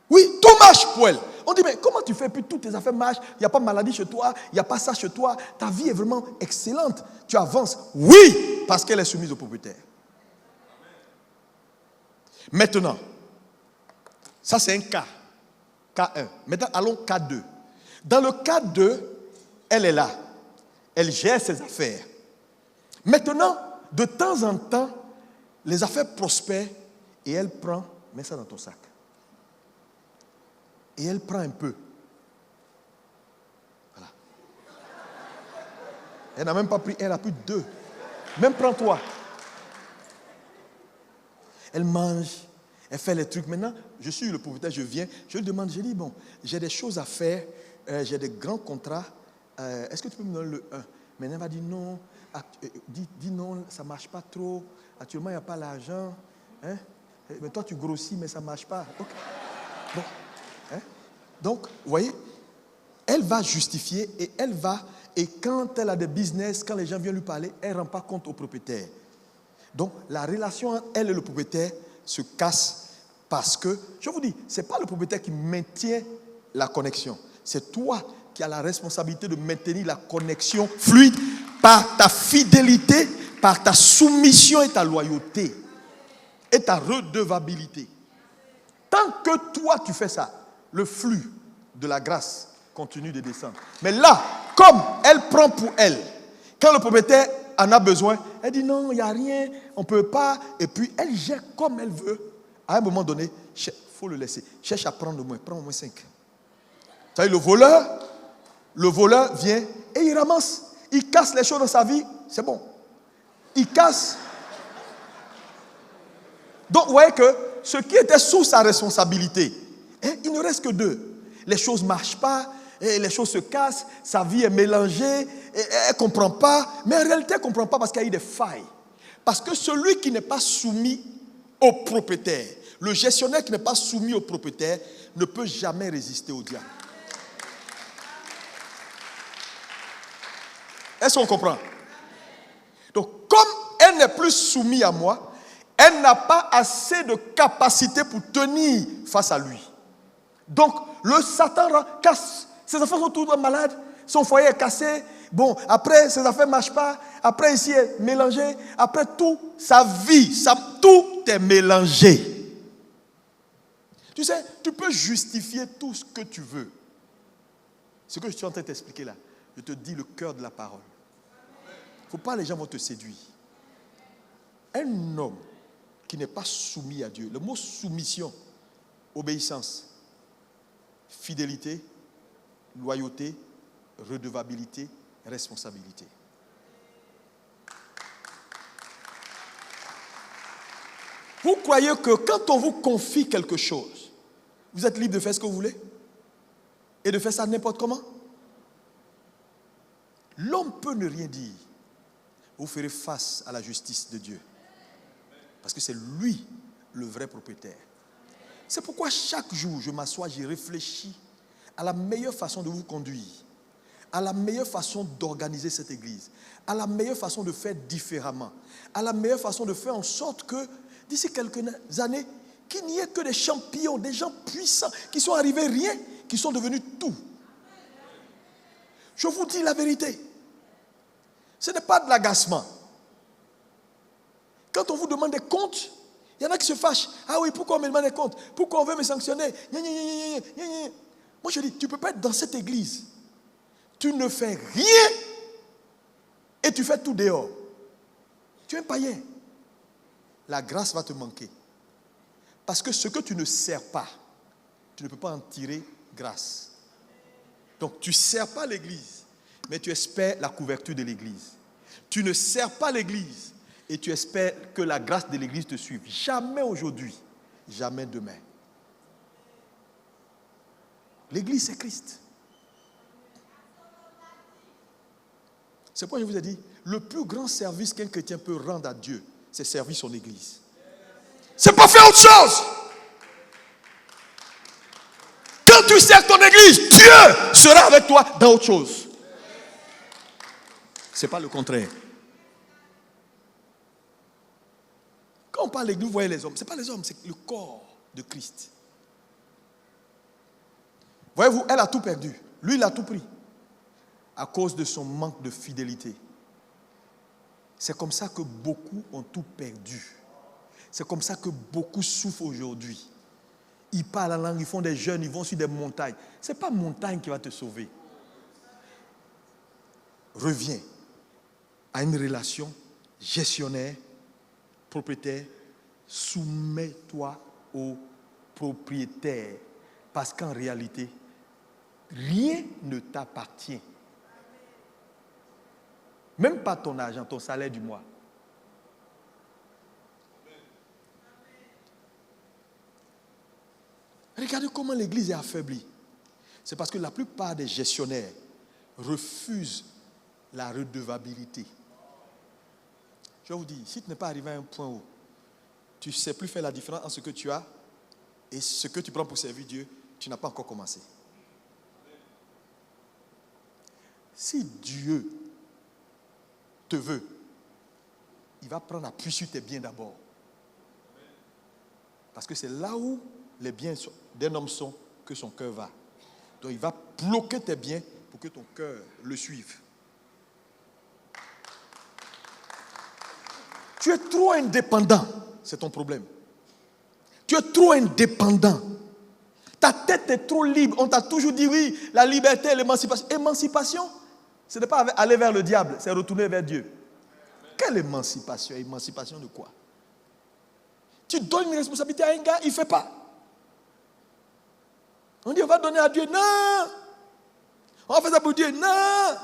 Oui, tout marche pour elle. On dit, mais comment tu fais? Puis toutes tes affaires marchent. Il n'y a pas de maladie chez toi. Il n'y a pas ça chez toi. Ta vie est vraiment excellente. Tu avances. Oui, parce qu'elle est soumise au propriétaire. Maintenant, ça c'est un cas. K1. Maintenant, allons K2. Dans le cas 2, elle est là. Elle gère ses affaires. Maintenant, de temps en temps, les affaires prospèrent et elle prend, mets ça dans ton sac. Et elle prend un peu. Voilà. Elle n'a même pas pris, elle a pris 2. Même prends-toi. Elle mange, elle fait les trucs. Maintenant, je suis le propriétaire, je viens, je lui demande, je dis, bon, j'ai des choses à faire, j'ai des grands contrats, est-ce que tu peux me donner le 1? Mais elle va dire non, dis non, ça ne marche pas trop, actuellement il n'y a pas l'argent, hein? Mais toi tu grossis, mais ça ne marche pas. Okay. Bon. Hein? Donc, vous voyez, elle va justifier et quand elle a des business, quand les gens viennent lui parler, elle ne rend pas compte au propriétaire. Donc, la relation entre elle et le propriétaire se casse parce que, je vous dis, ce n'est pas le propriétaire qui maintient la connexion. C'est toi qui as la responsabilité de maintenir la connexion fluide par ta fidélité, par ta soumission et ta loyauté et ta redevabilité. Tant que toi tu fais ça, le flux de la grâce continue de descendre. Mais là, comme elle prend pour elle, quand le propriétaire en a besoin, elle dit non, il n'y a rien, on ne peut pas. Et puis elle gère comme elle veut. À un moment donné, il faut le laisser. Cherche à prendre moins, prends au moins 5. Vous savez, le voleur vient et il ramasse. Il casse les choses dans sa vie, c'est bon. Il casse. Donc vous voyez que ce qui était sous sa responsabilité, il ne reste que 2. Les choses ne marchent pas, et les choses se cassent, sa vie est mélangée, et elle ne comprend pas. Mais en réalité, elle ne comprend pas parce qu'il y a eu des failles. Parce que celui qui n'est pas soumis au propriétaire, le gestionnaire qui n'est pas soumis au propriétaire, ne peut jamais résister au diable. Est-ce qu'on comprend? Donc, comme elle n'est plus soumise à moi, elle n'a pas assez de capacité pour tenir face à lui. Donc, le Satan casse. Ses enfants sont tous malades, son foyer est cassé. Bon, après, ses affaires ne marchent pas. Après, ici, est mélangé. Après, tout, sa vie, tout est mélangé. Tu sais, tu peux justifier tout ce que tu veux. Ce que je suis en train de t'expliquer là, je te dis le cœur de la parole. Il ne faut pas que les gens vont te séduire. Un homme qui n'est pas soumis à Dieu, le mot soumission, obéissance, fidélité, loyauté, redevabilité, responsabilité. Vous croyez que quand on vous confie quelque chose, vous êtes libre de faire ce que vous voulez? Et de faire ça n'importe comment? L'homme peut ne rien dire. Vous ferez face à la justice de Dieu. Parce que c'est lui le vrai propriétaire. C'est pourquoi chaque jour, je m'assois, j'y réfléchis à la meilleure façon de vous conduire, à la meilleure façon d'organiser cette église, à la meilleure façon de faire différemment, à la meilleure façon de faire en sorte que, d'ici quelques années, qu'il n'y ait que des champions, des gens puissants, qui sont arrivés rien, qui sont devenus tout. Je vous dis la vérité. Ce n'est pas de l'agacement. Quand on vous demande des comptes, il y en a qui se fâchent. Ah oui, pourquoi on me demande des comptes? Pourquoi on veut me sanctionner? Moi je dis, tu ne peux pas être dans cette église. Tu ne fais rien et tu fais tout dehors. Tu es un païen. La grâce va te manquer. Parce que ce que tu ne sers pas, tu ne peux pas en tirer grâce. Donc tu ne sers pas l'église, mais tu espères la couverture de l'église. Tu ne sers pas l'église et tu espères que la grâce de l'église te suive. Jamais aujourd'hui, jamais demain. L'église, c'est Christ. C'est pourquoi je vous ai dit, le plus grand service qu'un chrétien peut rendre à Dieu, c'est servir son église. C'est pas faire autre chose. Quand tu sers ton église, Dieu sera avec toi dans autre chose. C'est pas le contraire. Quand on parle d'église, vous voyez les hommes. Ce n'est pas les hommes, c'est le corps de Christ. Voyez-vous, elle a tout perdu. Lui, il a tout pris. À cause de son manque de fidélité. C'est comme ça que beaucoup ont tout perdu. C'est comme ça que beaucoup souffrent aujourd'hui. Ils parlent la langue, ils font des jeûnes, ils vont sur des montagnes. Ce n'est pas montagne qui va te sauver. Reviens à une relation gestionnaire, propriétaire. Soumets-toi au propriétaire. Parce qu'en réalité, rien ne t'appartient. Même pas ton argent, ton salaire du mois. Regardez comment l'Église est affaiblie. C'est parce que la plupart des gestionnaires refusent la redevabilité. Je vous dis, si tu n'es pas arrivé à un point où tu ne sais plus faire la différence entre ce que tu as et ce que tu prends pour servir Dieu, tu n'as pas encore commencé. Si Dieu te veut, il va prendre appui sur tes biens d'abord. Parce que c'est là où les biens d'un homme sont que son cœur va. Donc il va bloquer tes biens pour que ton cœur le suive. Tu es trop indépendant, c'est ton problème. Tu es trop indépendant. Ta tête est trop libre. On t'a toujours dit oui, la liberté, l'émancipation. Émancipation, ce n'est pas aller vers le diable, c'est retourner vers Dieu. Quelle émancipation? Émancipation de quoi? Tu donnes une responsabilité à un gars, il ne fait pas. On dit on va donner à Dieu. Non! On va faire ça pour Dieu. Non!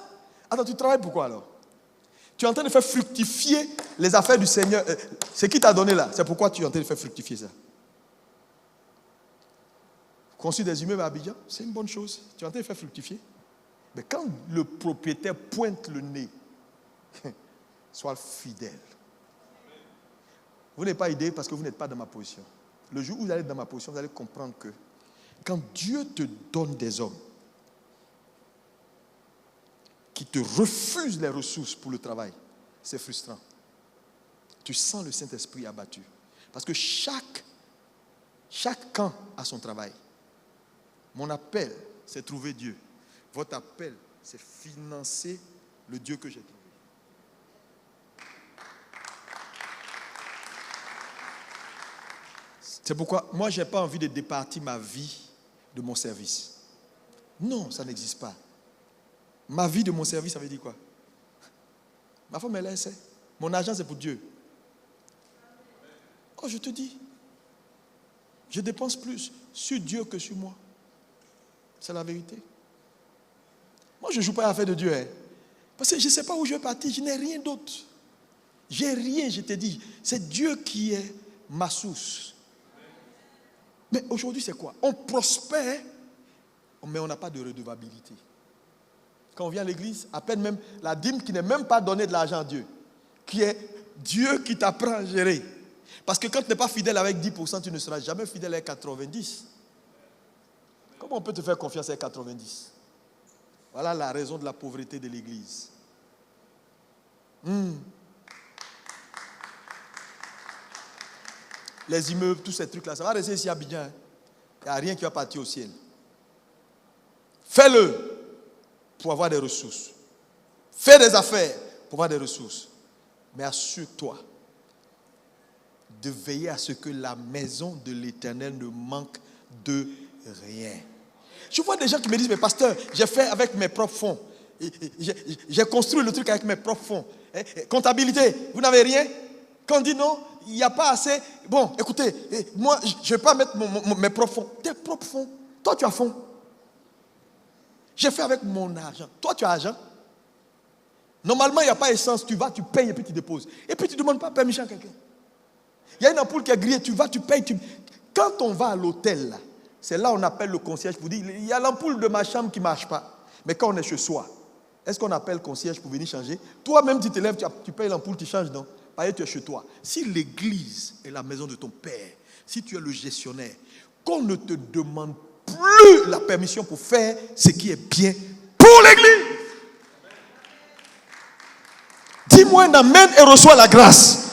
Attends, tu travailles pourquoi alors? Tu es en train de faire fructifier les affaires du Seigneur. Ce qui t'a donné là, c'est pourquoi tu es en train de faire fructifier ça. Construire des immeubles à Abidjan, c'est une bonne chose. Tu es en train de faire fructifier. Mais quand le propriétaire pointe le nez, sois fidèle. Vous n'avez pas idée parce que vous n'êtes pas dans ma position. Le jour où vous allez être dans ma position, vous allez comprendre que quand Dieu te donne des hommes qui te refusent les ressources pour le travail, c'est frustrant. Tu sens le Saint-Esprit abattu. Parce que chaque camp a son travail. Mon appel, c'est trouver Dieu. Votre appel, c'est financer le Dieu que j'ai trouvé. C'est pourquoi moi, je n'ai pas envie de départir ma vie de mon service. Non, ça n'existe pas. Ma vie de mon service, ça veut dire quoi? Ma femme, elle essaie. Mon argent, c'est pour Dieu. Oh, je te dis, je dépense plus sur Dieu que sur moi. C'est la vérité. Moi, je ne joue pas à l'affaire de Dieu. Parce que je ne sais pas où je vais partir. Je n'ai rien d'autre. J'ai rien, je te dis. C'est Dieu qui est ma source. Mais aujourd'hui, c'est quoi? On prospère, mais on n'a pas de redevabilité. Quand on vient à l'église, à peine même la dîme qui n'est même pas donnée de l'argent à Dieu, qui est Dieu qui t'apprend à gérer. Parce que quand tu n'es pas fidèle avec 10%, tu ne seras jamais fidèle avec 90%. Comment on peut te faire confiance avec 90%? Voilà la raison de la pauvreté de l'église. Les immeubles, tous ces trucs-là, ça va rester ici à Abidjan. Il n'y a rien qui va partir au ciel. Fais-le pour avoir des ressources. Fais des affaires pour avoir des ressources. Mais assure-toi de veiller à ce que la maison de l'Éternel ne manque de rien. Je vois des gens qui me disent, mais pasteur, j'ai fait avec mes propres fonds. J'ai construit le truc avec mes propres fonds. Comptabilité, vous n'avez rien? Quand on dit non, il n'y a pas assez. Bon, écoutez, moi, je ne vais pas mettre mes propres fonds. Tes propres fonds. Toi, tu as fonds. J'ai fait avec mon argent. Toi, tu as argent. Normalement, il n'y a pas essence. Tu vas, tu payes et puis tu déposes. Et puis tu ne demandes pas permission à quelqu'un. Il y a une ampoule qui est grillée. Tu vas, tu payes. Quand on va à l'hôtel, là, c'est là qu'on appelle le concierge pour dire, il y a l'ampoule de ma chambre qui ne marche pas. Mais quand on est chez soi, est-ce qu'on appelle le concierge pour venir changer? Toi-même, tu te lèves, tu payes l'ampoule, tu changes, non? Parce que tu es chez toi. Si l'église est la maison de ton père, si tu es le gestionnaire, qu'on ne te demande plus la permission pour faire ce qui est bien pour l'église. Dis-moi un amen et reçois la grâce.